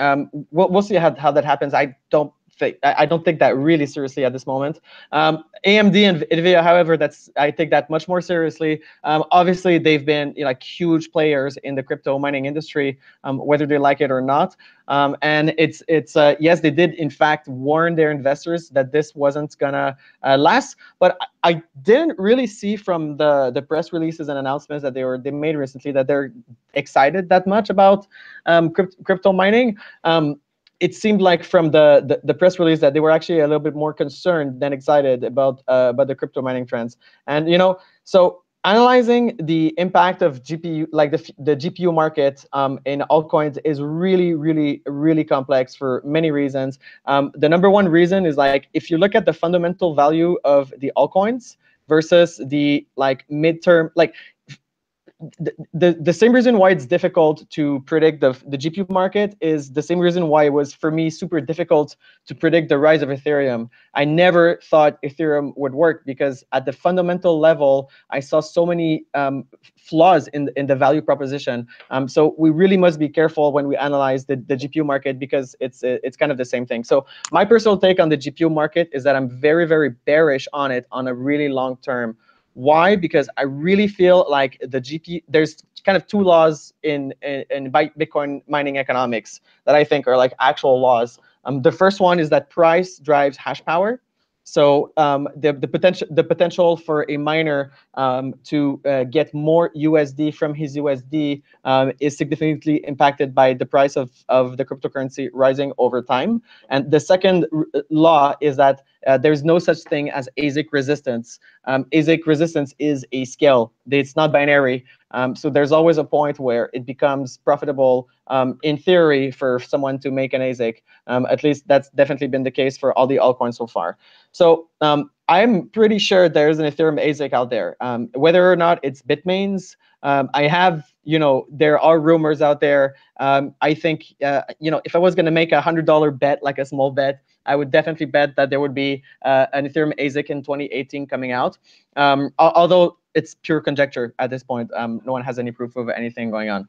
we'll see how that happens. I don't think that really seriously at this moment. AMD and NVIDIA, however, I take that much more seriously. Obviously, they've been, you know, like huge players in the crypto mining industry, whether they like it or not. And it's yes, they did in fact warn their investors that this wasn't gonna last. But I didn't really see from the press releases and announcements that they made recently that they're excited that much about crypto mining. It seemed like from the press release that they were actually a little bit more concerned than excited about the crypto mining trends. And, you know, so analyzing the impact of GPU, like the GPU market in altcoins, is really complex for many reasons. The number one reason is, like, if you look at the fundamental value of the altcoins versus the like midterm, like the same reason why it's difficult to predict the GPU market is the same reason why it was, for me, super difficult to predict the rise of Ethereum. I never thought Ethereum would work, because at the fundamental level, I saw so many flaws in the value proposition. So we really must be careful when we analyze the GPU market, because it's kind of the same thing. So my personal take on the GPU market is that I'm very bearish on it on a really long term. Why? Because I really feel like the GPU, there's kind of two laws in Bitcoin mining economics that I think are like actual laws. The first one is that price drives hash power. So the potential for a miner to get more USD from his USD is significantly impacted by the price of the cryptocurrency rising over time. And the second law is that there's no such thing as ASIC resistance. ASIC resistance is a scale. It's not binary. So there's always a point where it becomes profitable, in theory, for someone to make an ASIC. At least that's definitely been the case for all the altcoins so far. So I'm pretty sure there's an Ethereum ASIC out there. Whether or not it's Bitmain's, I have, there are rumors out there. I think, if I was going to make $100 bet, like a small bet, I would definitely bet that there would be an Ethereum ASIC in 2018 coming out. Although it's pure conjecture at this point. No one has any proof of anything going on.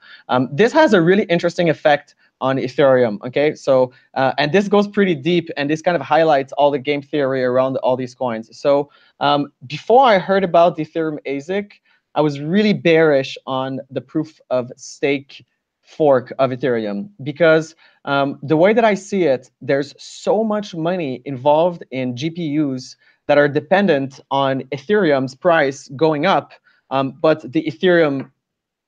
This has a really interesting effect on Ethereum, okay? So, and this goes pretty deep, and this kind of highlights all the game theory around all these coins. So before I heard about the Ethereum ASIC, I was really bearish on the proof of stake fork of Ethereum, because the way that I see it, there's so much money involved in GPUs that are dependent on Ethereum's price going up, but the Ethereum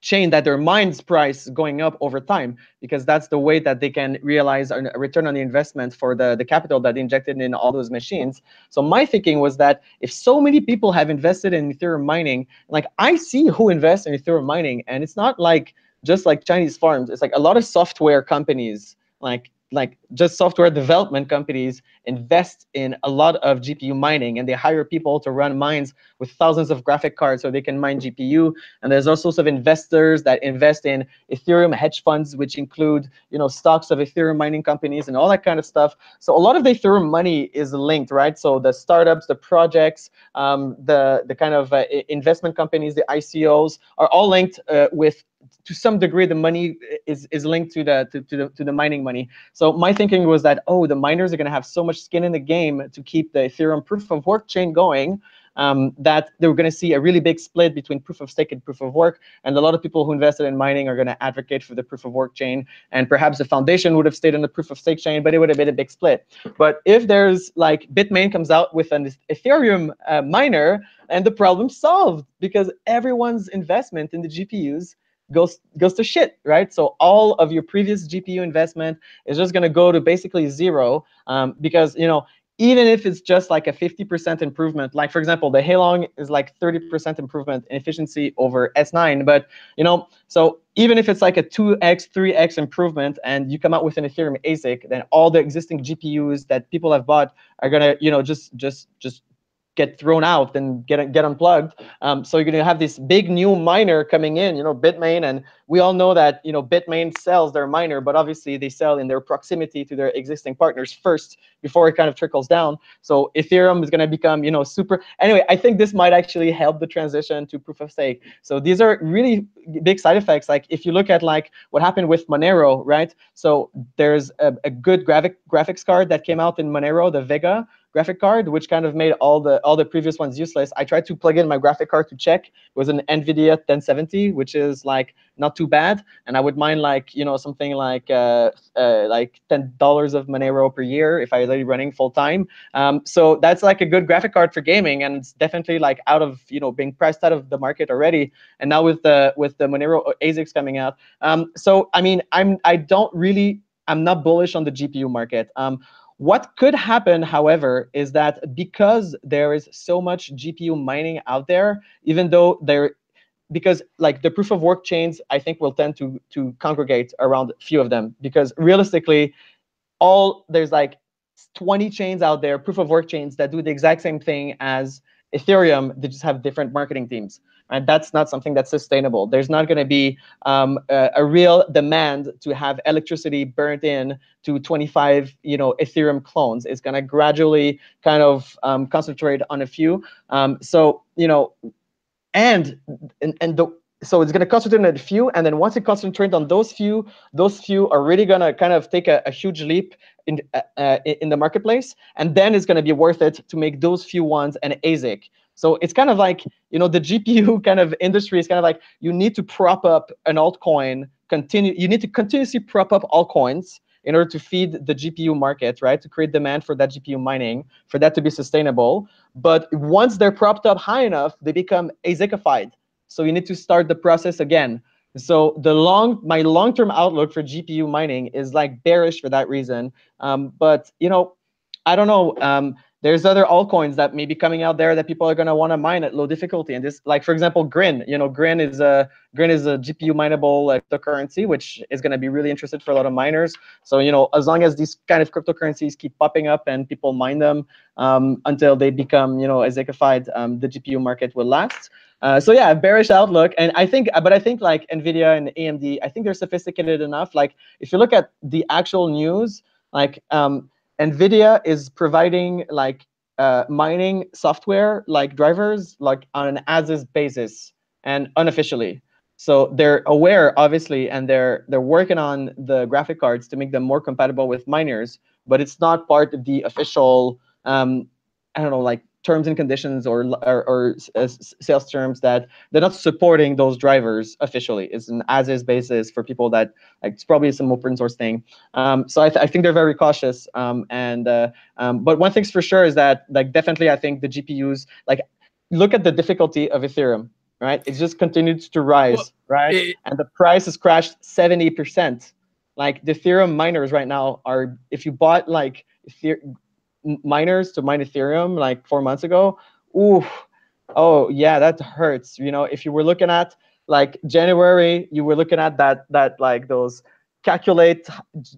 chain that their mine's price going up over time, because that's the way that they can realize a return on the investment for the capital that they injected in all those machines. So my thinking was that if so many people have invested in Ethereum mining, like I see who invests in Ethereum mining, and it's not like just like Chinese farms. It's like a lot of software companies, like just software development companies, invest in a lot of GPU mining, and they hire people to run mines with thousands of graphic cards so they can mine GPU. And there's all sorts of investors that invest in Ethereum hedge funds, which include stocks of Ethereum mining companies and all that kind of stuff. So a lot of the Ethereum money is linked, right? So the startups, the projects, the kind of investment companies, the ICOs are all linked with, to some degree, the money is linked to the mining money. So my thinking was that, the miners are going to have so much skin in the game to keep the Ethereum proof of work chain going, that they were going to see a really big split between proof of stake and proof of work. And a lot of people who invested in mining are going to advocate for the proof of work chain. And perhaps the foundation would have stayed on the proof of stake chain, but it would have been a big split. But if there's like Bitmain comes out with an Ethereum miner, and the problem's solved, because everyone's investment in the GPUs goes to shit, right? So all of your previous GPU investment is just going to go to basically zero, because even if it's just like a 50% improvement, like for example, the Halong is like 30% improvement in efficiency over S9, but so even if it's like a 2x, 3x improvement, and you come out with an Ethereum ASIC, then all the existing GPUs that people have bought are gonna just get thrown out and get unplugged. So you're going to have this big new miner coming in, Bitmain, and we all know that Bitmain sells their miner, but obviously they sell in their proximity to their existing partners first before it kind of trickles down. So Ethereum is going to become super. Anyway, I think this might actually help the transition to proof of stake. So these are really big side effects. Like if you look at like what happened with Monero, right? So there's a good graphics card that came out in Monero, the Vega graphic card, which kind of made all the previous ones useless. I tried to plug in my graphic card to check. It was an NVIDIA 1070, which is like not too bad, and I would mine like something like $10 of Monero per year if I was running full time. So that's like a good graphic card for gaming, and it's definitely like out of being priced out of the market already. And now with the Monero ASICs coming out, so I mean I'm not bullish on the GPU market. What could happen, however, is that because there is so much GPU mining out there, even though because like the proof of work chains, I think will tend to congregate around a few of them, because realistically, there's like 20 chains out there, proof of work chains, that do the exact same thing as Ethereum. They just have different marketing teams. And that's not something that's sustainable. There's not going to be a real demand to have electricity burnt in to 25, Ethereum clones. It's going to gradually kind of concentrate on a few. So so it's going to concentrate on a few, and then once it concentrates on those few are really going to kind of take a huge leap in the marketplace, and then it's going to be worth it to make those few ones an ASIC. So it's kind of like, the GPU kind of industry is kind of like, you need to prop up an altcoin, you need to continuously prop up altcoins in order to feed the GPU market, right? To create demand for that GPU mining, for that to be sustainable. But once they're propped up high enough, they become ASICified. So you need to start the process again. So my long-term outlook for GPU mining is like bearish for that reason. But I don't know. there's other altcoins that may be coming out there that people are going to want to mine at low difficulty. And this, like for example, Grin. Grin is a GPU mineable cryptocurrency, which is going to be really interested for a lot of miners. So as long as these kind of cryptocurrencies keep popping up and people mine them until they become Ezekified, the GPU market will last. So yeah, bearish outlook, and I think like Nvidia and AMD, I think they're sophisticated enough. Like if you look at the actual news, like Nvidia is providing like mining software like drivers like on an as-is basis and unofficially. So they're aware, obviously, and they're working on the graphic cards to make them more compatible with miners, but it's not part of the official I don't know, like terms and conditions or sales terms that they're not supporting those drivers officially. It's an as-is basis for people that like it's probably some open source thing. So I think they're very cautious. But one thing's for sure is that like definitely I think the GPUs, like look at the difficulty of Ethereum, right? It's just continued to rise, right? And the price has crashed 70%. Like the Ethereum miners right now are, if you bought like miners to mine Ethereum like 4 months ago, oh yeah, that hurts. If you were looking at like January, you were looking at that like those calculate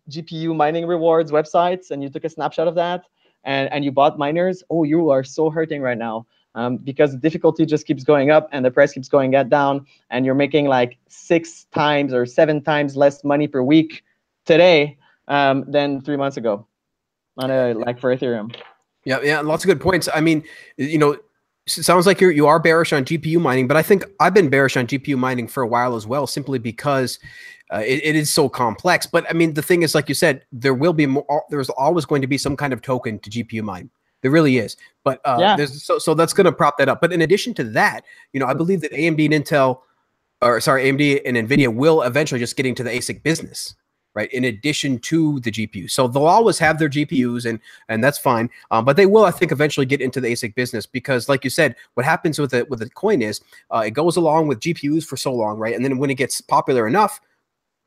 GPU mining rewards websites, and you took a snapshot of that, and you bought miners. Oh, you are so hurting right now because the difficulty just keeps going up and the price keeps going down, and you're making like 6 times or 7 times less money per week today than 3 months ago. Like for Ethereum. Yeah, lots of good points. I mean, it sounds like you are bearish on GPU mining, but I think I've been bearish on GPU mining for a while as well, simply because it is so complex. But I mean, the thing is, like you said, there's always going to be some kind of token to GPU mine. There really is. But so that's going to prop that up. But in addition to that, I believe that AMD and Nvidia will eventually just get into the ASIC business. Right, in addition to the GPU. So they'll always have their GPUs, and that's fine. But they will, I think, eventually get into the ASIC business because, like you said, what happens with the coin is it goes along with GPUs for so long, right? And then when it gets popular enough,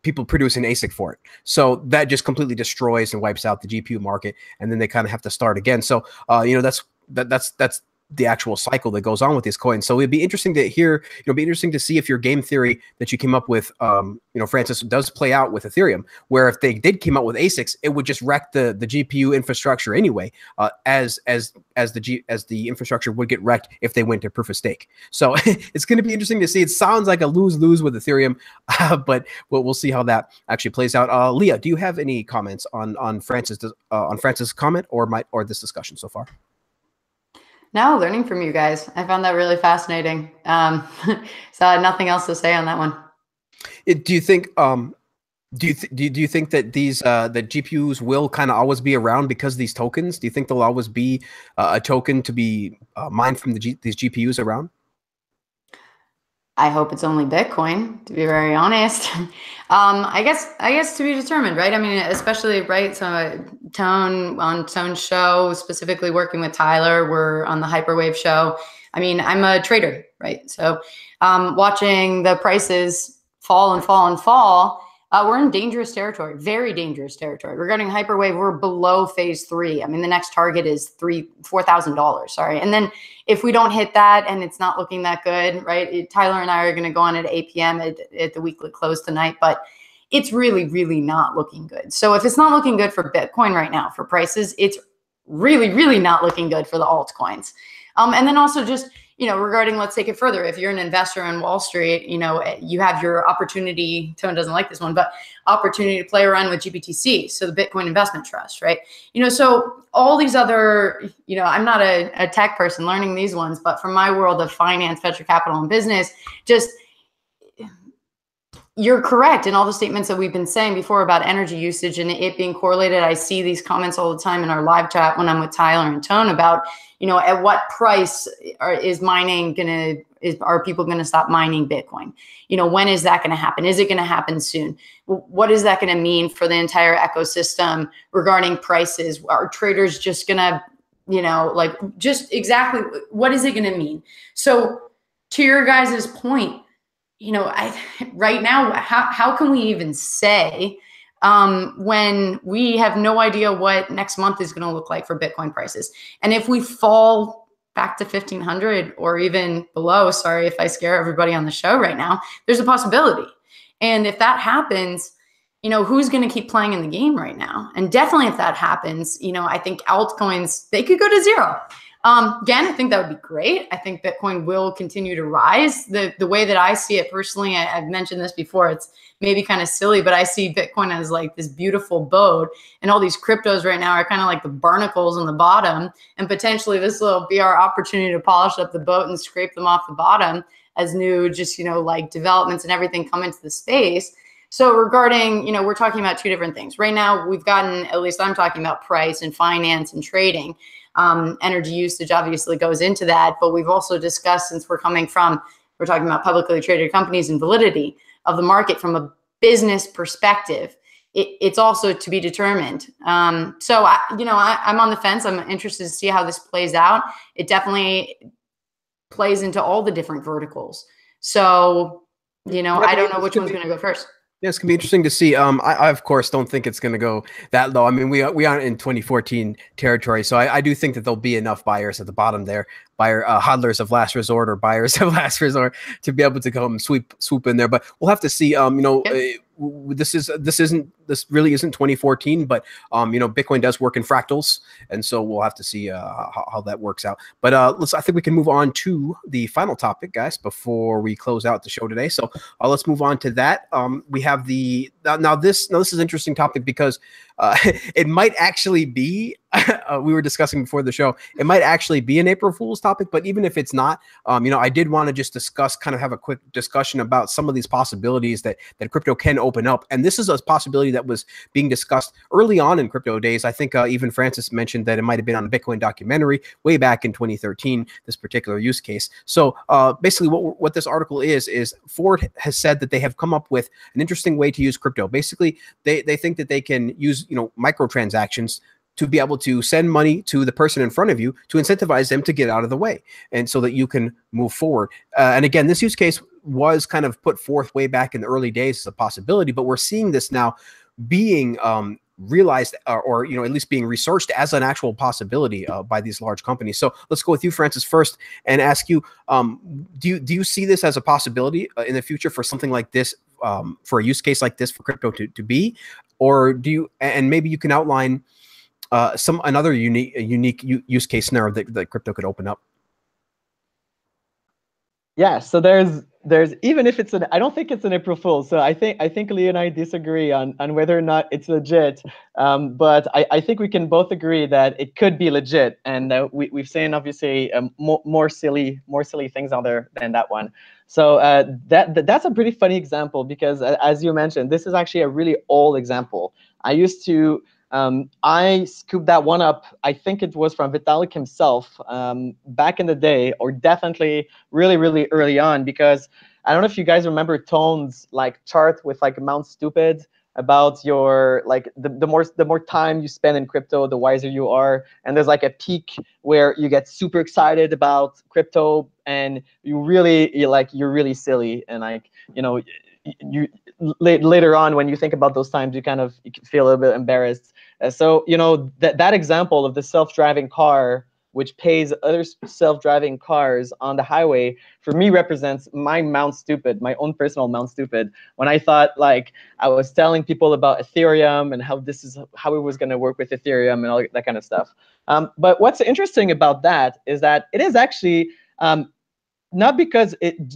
people produce an ASIC for it. So that just completely destroys and wipes out the GPU market, and then they kind of have to start again. So that's the actual cycle that goes on with these coins. So it'd be interesting to hear, be interesting to see if your game theory that you came up with, Francis, does play out with Ethereum, where if they did come out with ASICs, it would just wreck the GPU infrastructure anyway, as the infrastructure would get wrecked if they went to proof of stake. So it's going to be interesting to see. It sounds like a lose-lose with Ethereum, but we'll see how that actually plays out. Leah, do you have any comments on Francis' comment or this discussion so far? No, learning from you guys. I found that really fascinating. So I had nothing else to say on that one. Do you think do you think that these that GPUs will kind of always be around because of these tokens? Do you think there'll always be a token to be mined from these GPUs around? I hope it's only Bitcoin, to be very honest. I guess to be determined, right? I mean, especially, right? So Tone's show, specifically working with Tyler, we're on the Hyperwave show. I mean, I'm a trader, right? So watching the prices fall and fall and fall, we're in dangerous territory, very dangerous territory. Regarding Hyperwave, we're below phase 3. I mean, the next target is $4,000, sorry. And then if we don't hit that and it's not looking that good, right? Tyler and I are going to go on at 8 p.m. at the weekly close tonight, but it's really, really not looking good. So if it's not looking good for Bitcoin right now for prices, it's really, really not looking good for the altcoins. And then also just, regarding, let's take it further. If you're an investor in Wall Street, you have your opportunity, Tone doesn't like this one, but opportunity to play around with GBTC. So the Bitcoin Investment Trust, right? So all these other, I'm not a tech person learning these ones, but from my world of finance, venture capital, and business, just, you're correct in all the statements that we've been saying before about energy usage and it being correlated. I see these comments all the time in our live chat when I'm with Tyler and Tone about, at what price are people going to stop mining Bitcoin? When is that going to happen? Is it going to happen soon? What is that going to mean for the entire ecosystem regarding prices? Are traders just going to, just exactly what is it going to mean? So to your guys' point, right now, how can we even say when we have no idea what next month is going to look like for Bitcoin prices. And if we fall back to 1,500 or even below, sorry if I scare everybody on the show right now, there's a possibility. And if that happens, who's going to keep playing in the game right now? And definitely if that happens, I think altcoins, they could go to zero. Again, I think that would be great. I think Bitcoin will continue to rise. The way that I see it personally, I've mentioned this before, it's maybe kind of silly, but I see Bitcoin as like this beautiful boat, and all these cryptos right now are kind of like the barnacles on the bottom, and potentially this will be our opportunity to polish up the boat and scrape them off the bottom as new like developments and everything come into the space. So regarding, we're talking about two different things. Right now, we've gotten, at least I'm talking about price and finance and trading. Energy usage obviously goes into that, but we've also discussed, since we're talking about publicly traded companies and validity of the market from a business perspective, it's also to be determined. So I'm on the fence. I'm interested to see how this plays out. It definitely plays into all the different verticals. So, I don't know which one's going to go first. Yeah, it's gonna be interesting to see. I of course don't think it's gonna go that low. I mean, we aren't in 2014 territory, so I do think that there'll be enough buyers at the bottom there, hodlers of last resort or buyers of last resort, to be able to come swoop in there. But we'll have to see. Yep. This really isn't 2014, but Bitcoin does work in fractals, and so we'll have to see how that works out. But I think we can move on to the final topic, guys, before we close out the show today. So let's move on to that. We have this is an interesting topic because it might actually be. We were discussing before the show, it might actually be an April Fool's topic, but even if it's not, I did want to just have a quick discussion about some of these possibilities that crypto can open up. And this is a possibility that was being discussed early on in crypto days. I think even Francis mentioned that it might have been on a Bitcoin documentary way back in 2013, this particular use case. So basically what this article is Ford has said that they have come up with an interesting way to use crypto. Basically, they think that they can use, microtransactions to be able to send money to the person in front of you to incentivize them to get out of the way, and so that you can move forward. And again, this use case was kind of put forth way back in the early days as a possibility, but we're seeing this now being realized or at least being researched as an actual possibility by these large companies. So let's go with you, Francis, first, and ask you, do you see this as a possibility in the future for something like this, for a use case like this for crypto to be, or do you, and maybe you can outline another unique use case scenario that crypto could open up? Yeah, so there's even if it's I don't think it's an April Fool. So I think Lee and I disagree on whether or not it's legit. But I think we can both agree that it could be legit, and we've seen obviously more silly things out there than that one. So that's a pretty funny example because as you mentioned, this is actually a really old example. I scooped that one up. I think it was from Vitalik himself back in the day, or definitely really, really early on, because I don't know if you guys remember Tone's chart with Mount Stupid about your the more time you spend in crypto, the wiser you are. And there's a peak where you get super excited about crypto and you're really silly, and you later on when you think about those times, you feel a little bit embarrassed. So that example of the self-driving car, which pays other self-driving cars on the highway, for me represents my Mount Stupid, my own personal Mount Stupid, when I thought I was telling people about Ethereum and how it was going to work with Ethereum and all that kind of stuff. But what's interesting about that is that it is actually not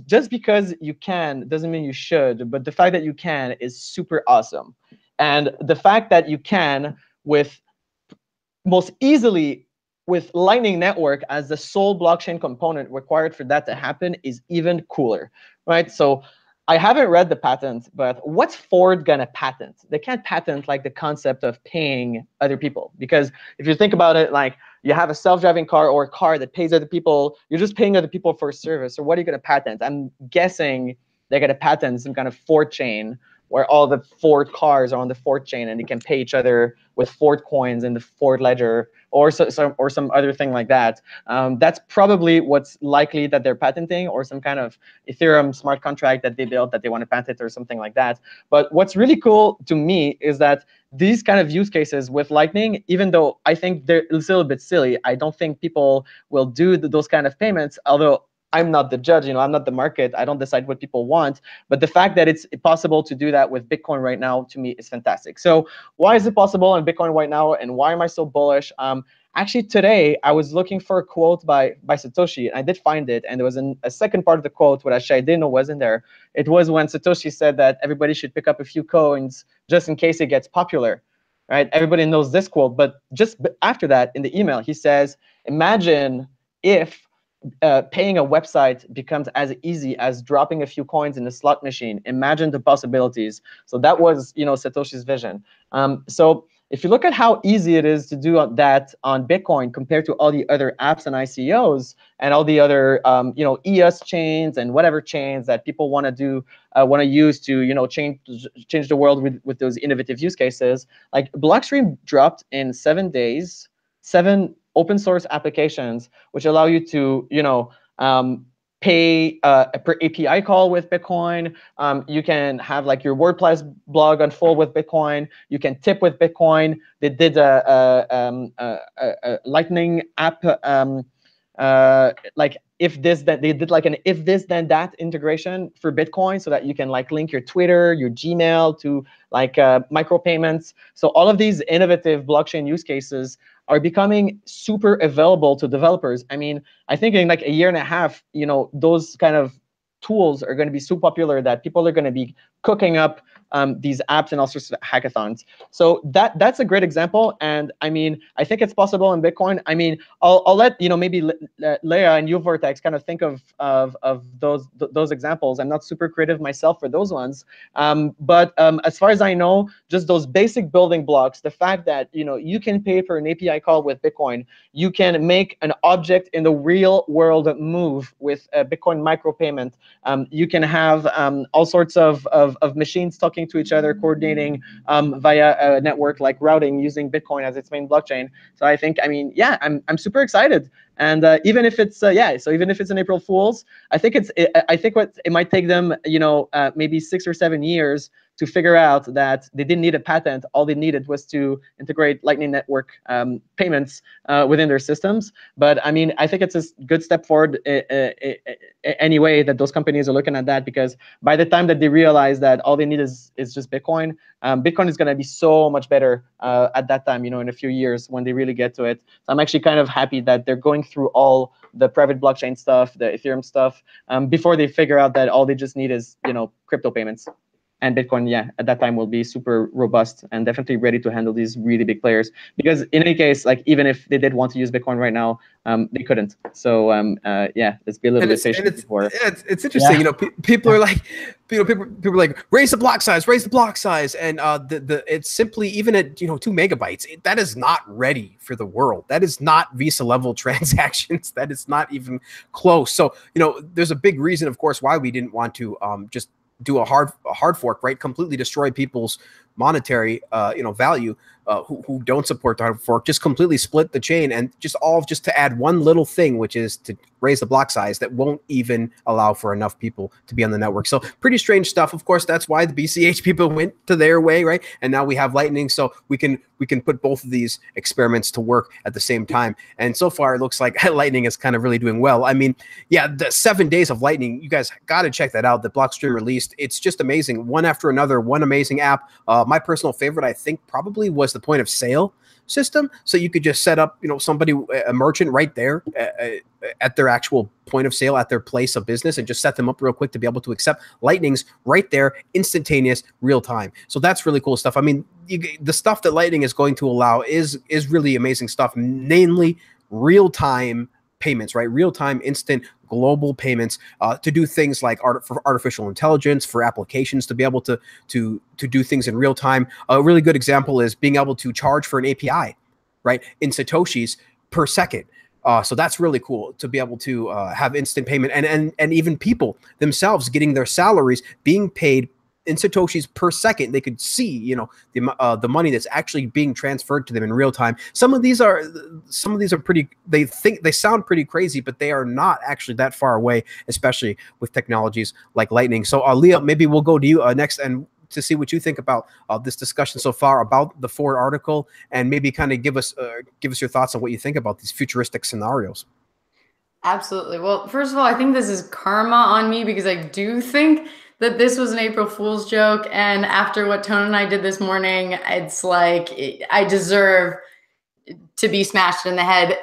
just because you can doesn't mean you should, but the fact that you can is super awesome. And the fact that you can most easily with Lightning Network as the sole blockchain component required for that to happen is even cooler, right? So I haven't read the patent, but what's Ford gonna patent? They can't patent the concept of paying other people, because if you think about it, you have a self-driving car or a car that pays other people, you're just paying other people for a service. So what are you gonna patent? I'm guessing they're gonna patent some kind of Ford chain where all the Ford cars are on the Ford chain and they can pay each other with Ford coins in the Ford ledger, or some other thing like that. That's probably what's likely that they're patenting, or some kind of Ethereum smart contract that they built that they want to patent or something like that. But what's really cool to me is that these kind of use cases with Lightning, even though I think they're a little bit silly, I don't think people will do those kind of payments, although I'm not the judge, I'm not the market. I don't decide what people want. But the fact that it's possible to do that with Bitcoin right now, to me, is fantastic. So why is it possible in Bitcoin right now, and why am I so bullish? Actually, today, I was looking for a quote by Satoshi, and I did find it. And there was a second part of the quote, which actually I didn't know was in there. It was when Satoshi said that everybody should pick up a few coins just in case it gets popular. Right? Everybody knows this quote. But just after that, in the email, he says, imagine if paying a website becomes as easy as dropping a few coins in a slot machine. Imagine the possibilities. So that was, Satoshi's vision. So if you look at how easy it is to do that on Bitcoin compared to all the other apps and ICOs and all the other, EOS chains and whatever chains that people want to use to, change the world with those innovative use cases, like Blockstream dropped in 7 days, 7 open source applications, which allow you to, pay per API call with Bitcoin. You can have like your WordPress blog unfold with Bitcoin. You can tip with Bitcoin. They did a Lightning app, like if this, then they did like an if this then that integration for Bitcoin, so that you can like link your Twitter, your Gmail to like micropayments. So all of these innovative blockchain use cases are becoming super available to developers. I mean, I think in like a year and a half, those kind of tools are going to be so popular that people are going to be cooking up these apps and all sorts of hackathons. So that's a great example. And I mean, I think it's possible in Bitcoin. I mean, I'll let maybe Leah and you, Vortex, kind of think of those examples. I'm not super creative myself for those ones, but as far as I know, just those basic building blocks, the fact that you can pay for an API call with Bitcoin, you can make an object in the real world move with a Bitcoin micropayment. You can have all sorts of machines talking to each other, coordinating via a network like routing using Bitcoin as its main blockchain. So I think, I'm super excited. And even if it's so even if it's an April Fool's, I think it might take them maybe 6 or 7 years to figure out that they didn't need a patent. All they needed was to integrate Lightning Network payments within their systems. But I mean, I think it's a good step forward anyway that those companies are looking at that, because by the time that they realize that all they need is just Bitcoin, Bitcoin is going to be so much better at that time, in a few years when they really get to it. So I'm actually kind of happy that they're going through all the private blockchain stuff, the Ethereum stuff, before they figure out that all they just need is, crypto payments. And Bitcoin, at that time will be super robust and definitely ready to handle these really big players. Because in any case, like even if they did want to use Bitcoin right now, they couldn't. So let's be a little bit patient before. It's interesting. People are like, people are like, raise the block size, and it's simply even at 2 megabytes. That is not ready for the world. That is not Visa level transactions. That is not even close. So there's a big reason, of course, why we didn't want to just do a hard fork, right? Completely destroy people's monetary value who don't support the hard fork. Just completely split the chain and just to add one little thing, which is to raise the block size that won't even allow for enough people to be on the network. So pretty strange stuff. Of course, that's why the BCH people went to their way, right? And now we have Lightning, so we can put both of these experiments to work at the same time. And so far, it looks like Lightning is kind of really doing well. I mean, the 7 days of Lightning, you guys got to check that out. The Blockstream released, it's just amazing. One after another, one amazing app. My personal favorite, I think, probably was the point of sale system. So you could just set up, a merchant right there at their actual point of sale, at their place of business, and just set them up real quick to be able to accept Lightning's right there, instantaneous, real time. So that's really cool stuff. I mean, the stuff that Lightning is going to allow is really amazing stuff, namely real time payments, right? Real time, instant, global payments to do things like for artificial intelligence, for applications to be able to do things in real time. A really good example is being able to charge for an API, right, in Satoshis per second. So that's really cool to be able to have instant payment, and even people themselves getting their salaries being paid in Satoshis per second. They could see, you know, the money that's actually being transferred to them in real time. Some of these are pretty, they sound pretty crazy, but they are not actually that far away, especially with technologies like Lightning. So Leah, maybe we'll go to you next and to see what you think about this discussion so far about the Ford article, and maybe kind of give us your thoughts on what you think about these futuristic scenarios. Absolutely. Well, first of all, I think this is karma on me, because I do think that this was an April Fool's joke. And after what Tone and I did this morning, it's like I deserve to be smashed in the head.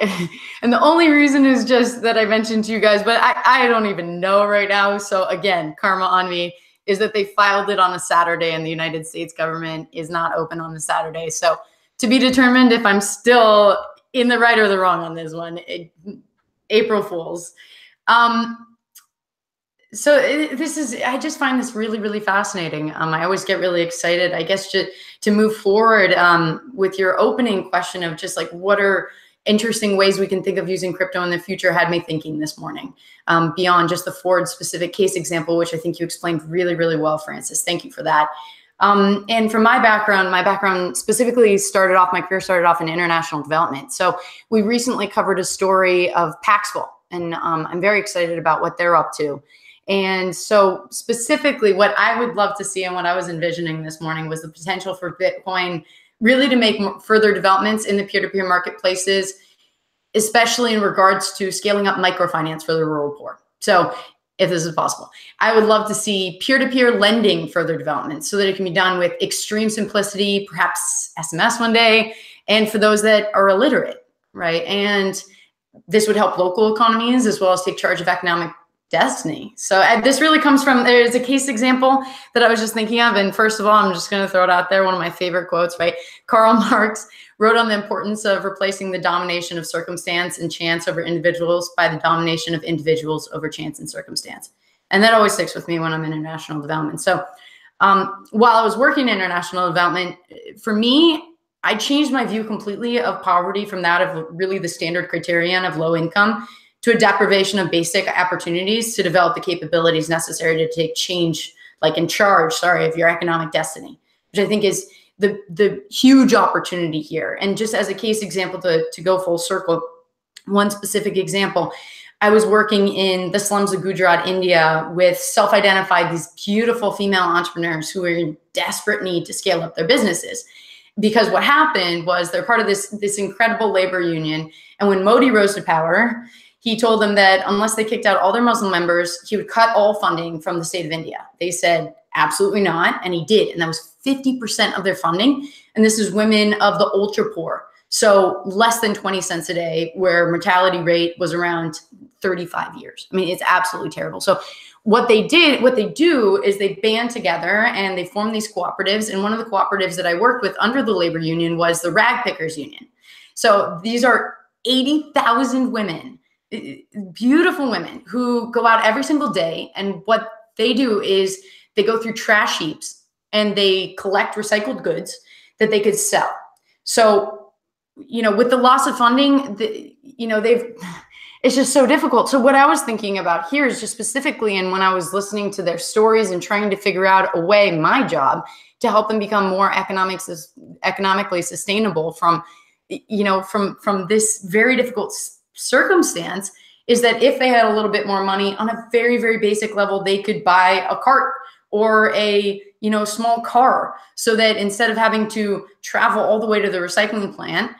And the only reason is just that I mentioned to you guys, but I don't even know right now. So again, karma on me, is that they filed it on a Saturday and the United States government is not open on the Saturday. So to be determined if I'm still in the right or the wrong on this one. April Fools. So I just find this really, really fascinating. I always get really excited, I guess, to move forward with your opening question of just like, what are interesting ways we can think of using crypto in the future, had me thinking this morning, beyond just the Ford specific case example, which I think you explained really, really well, Francis. Thank you for that. And from my background specifically my career started off in international development. So we recently covered a story of Paxful, and I'm very excited about what they're up to. And so specifically what I would love to see and what I was envisioning this morning was the potential for Bitcoin really to make further developments in the peer-to-peer marketplaces, especially in regards to scaling up microfinance for the rural poor. So if this is possible, I would love to see peer-to-peer lending further development so that it can be done with extreme simplicity, perhaps SMS one day, and for those that are illiterate, right? And this would help local economies as well as take charge of economic destiny. So this really comes from, there's a case example that I was just thinking of. And first of all, I'm just going to throw it out there. One of my favorite quotes, right? Karl Marx wrote on the importance of replacing the domination of circumstance and chance over individuals by the domination of individuals over chance and circumstance. And that always sticks with me when I'm in international development. So while I was working in international development, for me, I changed my view completely of poverty from that of really the standard criterion of low income to a deprivation of basic opportunities to develop the capabilities necessary to take change, like in charge, of your economic destiny, which I think is the huge opportunity here. And just as a case example to go full circle, one specific example, I was working in the slums of Gujarat, India, with self-identified, these beautiful female entrepreneurs who were in desperate need to scale up their businesses. Because what happened was they're part of this incredible labor union. And when Modi rose to power, he told them that unless they kicked out all their Muslim members, he would cut all funding from the state of India. They said, absolutely not. And he did. And that was 50% of their funding. And this is women of the ultra poor. So less than 20 cents a day, where mortality rate was around 35 years. I mean, it's absolutely terrible. So what they do is they band together and they form these cooperatives. And one of the cooperatives that I worked with under the labor union was the Rag Pickers Union. So these are 80,000 women, beautiful women who go out every single day. And what they do is they go through trash heaps and they collect recycled goods that they could sell. So, with the loss of funding, it's just so difficult. So what I was thinking about here is just specifically, and when I was listening to their stories and trying to figure out a way, my job, to help them become more economically sustainable from this very difficult circumstance, is that if they had a little bit more money on a very, very basic level, they could buy a cart or a small car, so that instead of having to travel all the way to the recycling plant,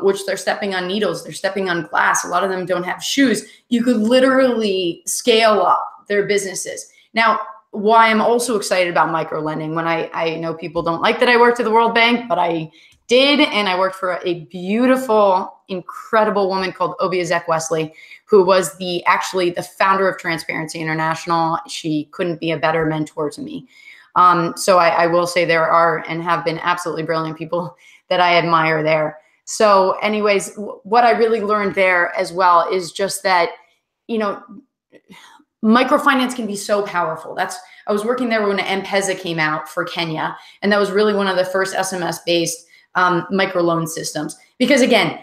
which they're stepping on needles, they're stepping on glass, a lot of them don't have shoes, you could literally scale up their businesses. Now, why I'm also excited about micro lending, when I know people don't like that I worked at the World Bank, but I did, and I worked for a beautiful, incredible woman called Obiazek Wesley, who was actually the founder of Transparency International. She couldn't be a better mentor to me. So I will say there are and have been absolutely brilliant people that I admire there. So anyways, what I really learned there as well is just that, microfinance can be so powerful. I was working there when M-Pesa came out for Kenya, and that was really one of the first SMS-based microloan systems. Because again,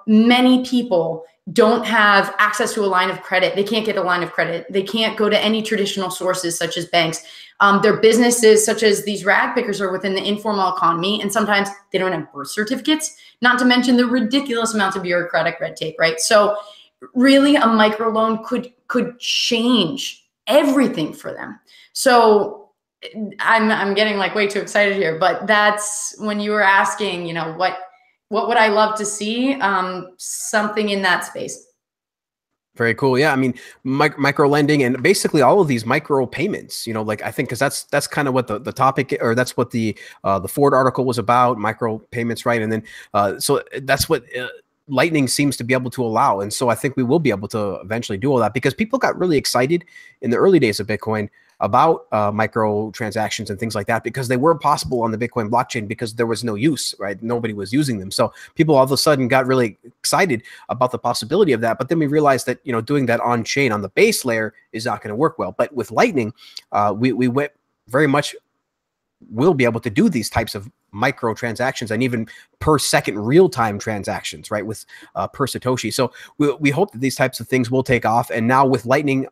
many people don't have access to a line of credit. They can't get a line of credit. They can't go to any traditional sources such as banks. Their businesses, such as these rag pickers, are within the informal economy, and sometimes they don't have birth certificates, not to mention the ridiculous amounts of bureaucratic red tape, right? So really a microloan could change everything for them. So I'm getting like way too excited here, but that's when you were asking, you know, what would I love to see? Something in that space. Very cool. Yeah, I mean, micro lending and basically all of these micro payments. You know, like I think because that's kind of what the topic, or that's what the Ford article was about, micro payments, right? And then so that's what Lightning seems to be able to allow. And so I think we will be able to eventually do all that, because people got really excited in the early days of Bitcoin about micro transactions and things like that, because they were possible on the Bitcoin blockchain because there was no use, right? Nobody was using them. So people all of a sudden got really excited about the possibility of that. But then we realized that, you know, doing that on chain on the base layer is not going to work well. But with Lightning, we went very much will be able to do these types of micro transactions and even per second real-time transactions, right, with per Satoshi. So we hope that these types of things will take off. And now with Lightning,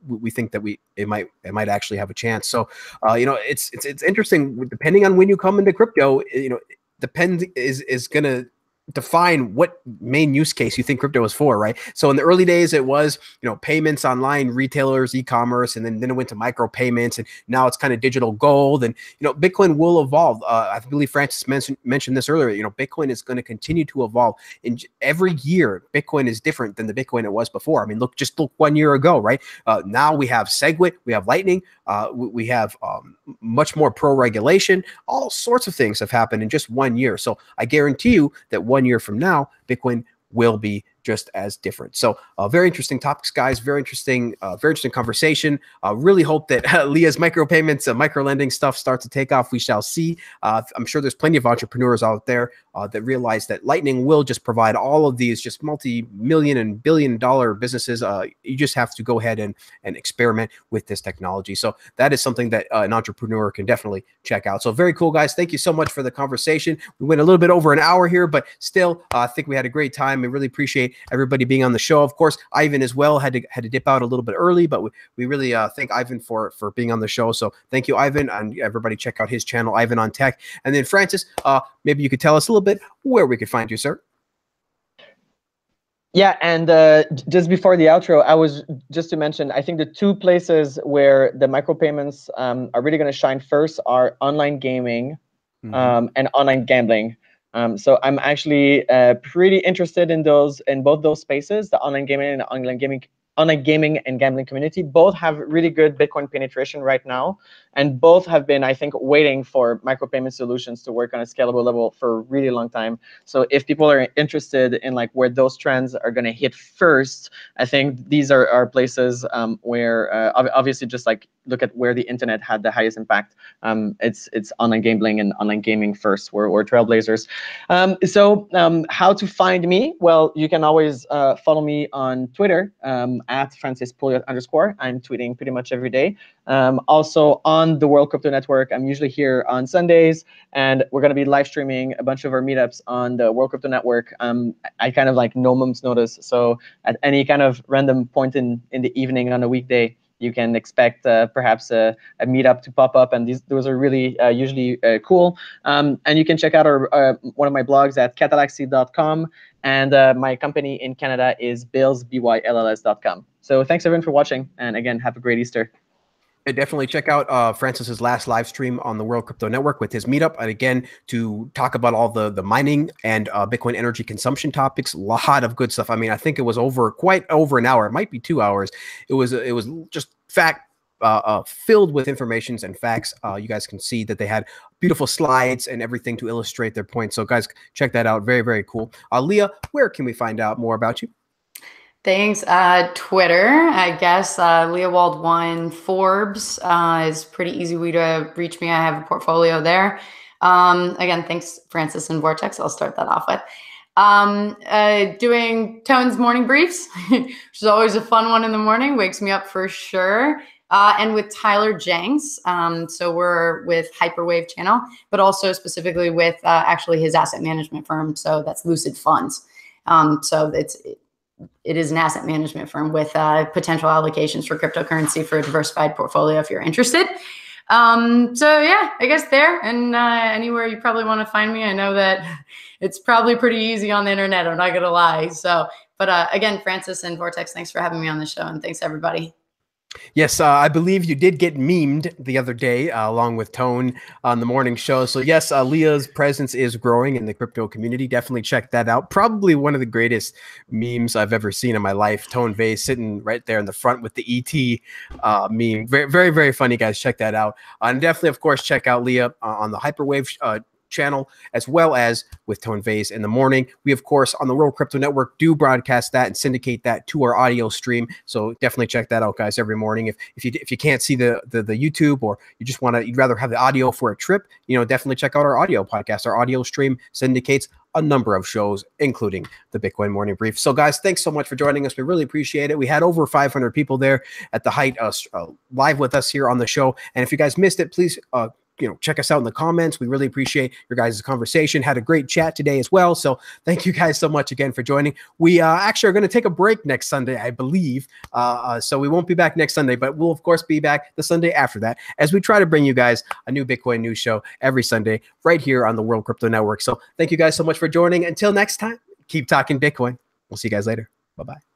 we think that it might actually have a chance. So you know, it's interesting, depending on when you come into crypto. You know, depend is gonna define what main use case you think crypto is for, right? So in the early days, it was, you know, payments online, retailers, e-commerce, and then it went to micro payments, and now it's kind of digital gold. And, you know, Bitcoin will evolve. I believe Francis mentioned this earlier. You know, Bitcoin is going to continue to evolve. And every year, Bitcoin is different than the Bitcoin it was before. I mean, look 1 year ago, right? Now we have SegWit, we have Lightning, we have much more pro regulation. All sorts of things have happened in just 1 year. So I guarantee you that 1 year from now, Bitcoin will be just as different. So very interesting topics, guys. Very interesting conversation. Really hope that Leah's micropayments, micro lending stuff starts to take off. We shall see. I'm sure there's plenty of entrepreneurs out there that realize that Lightning will just provide all of these just multi-million and billion-dollar businesses. You just have to go ahead and experiment with this technology. So that is something that an entrepreneur can definitely check out. So very cool, guys. Thank you so much for the conversation. We went a little bit over an hour here, but still, I think we had a great time. I really appreciate everybody being on the show. Of course, Ivan as well had to dip out a little bit early, but we really thank Ivan for being on the show. So thank you, Ivan, and everybody check out his channel, Ivan on Tech. And then Francis, maybe you could tell us a little bit where we could find you, sir. Yeah, and just before the outro, I was just to mention, I think the two places where the micropayments are really going to shine first are online gaming and online gambling. So I'm actually pretty interested in both those spaces, the online gaming and the online gaming and gambling community. Both have really good Bitcoin penetration right now, and both have been, I think, waiting for micropayment solutions to work on a scalable level for a really long time. So if people are interested in like where those trends are going to hit first, I think these are places where obviously just like look at where the internet had the highest impact. It's online gambling and online gaming first. We're trailblazers. So how to find me? Well, you can always follow me on Twitter at @FrancisPouliot_. I'm tweeting pretty much every day. Also on the World Crypto Network, I'm usually here on Sundays, and we're going to be live streaming a bunch of our meetups on the World Crypto Network. I kind of like no moments notice, so at any kind of random point in the evening on a weekday, you can expect perhaps a meetup to pop up, and those are really usually cool. And you can check out one of my blogs at catalaxy.com, and my company in Canada is bylls.com. So thanks everyone for watching, and again, have a great Easter. Definitely check out Francis's last live stream on the World Crypto Network with his meetup, and again to talk about all the mining and Bitcoin energy consumption topics. A lot of good stuff. I mean, I think it was quite over an hour. It might be 2 hours. It was just filled with informations and facts. You guys can see that they had beautiful slides and everything to illustrate their points. So guys, check that out. Very, very cool. Leah, where can we find out more about you? Thanks. Twitter, I guess, LeahWald1. Forbes is pretty easy way to reach me. I have a portfolio there. Again, thanks, Francis and Vortex. I'll start that off with. Doing Tone's morning briefs, which is always a fun one in the morning. Wakes me up for sure. And with Tyler Jenks. So we're with Hyperwave channel, but also specifically with actually his asset management firm. So that's Lucid Funds. So it is an asset management firm with potential allocations for cryptocurrency for a diversified portfolio if you're interested. So yeah, I guess there and anywhere you probably want to find me. I know that it's probably pretty easy on the internet. I'm not going to lie. So, but again, Francis and Vortex, thanks for having me on the show, and thanks everybody. Yes, I believe you did get memed the other day along with Tone on the morning show. So yes, Leah's presence is growing in the crypto community. Definitely check that out. Probably one of the greatest memes I've ever seen in my life. Tone Vays sitting right there in the front with the ET meme. Very, very, very funny, guys. Check that out. And definitely, of course, check out Leah on the Hyperwave channel, as well as with Tone Vays in the morning. We, of course, on the World Crypto Network do broadcast that and syndicate that to our audio stream. So definitely check that out, guys, every morning. If you can't see the YouTube, or you'd rather have the audio for a trip, definitely check out our audio podcast. Our audio stream syndicates a number of shows, including the Bitcoin Morning Brief. So guys, thanks so much for joining us. We really appreciate it. We had over 500 people there at the height live with us here on the show. And if you guys missed it, please check us out in the comments. We really appreciate your guys' conversation. Had a great chat today as well. So thank you guys so much again for joining. We actually are going to take a break next Sunday, I believe. So we won't be back next Sunday, but we'll of course be back the Sunday after that as we try to bring you guys a new Bitcoin news show every Sunday right here on the World Crypto Network. So thank you guys so much for joining. Until next time, keep talking Bitcoin. We'll see you guys later. Bye-bye.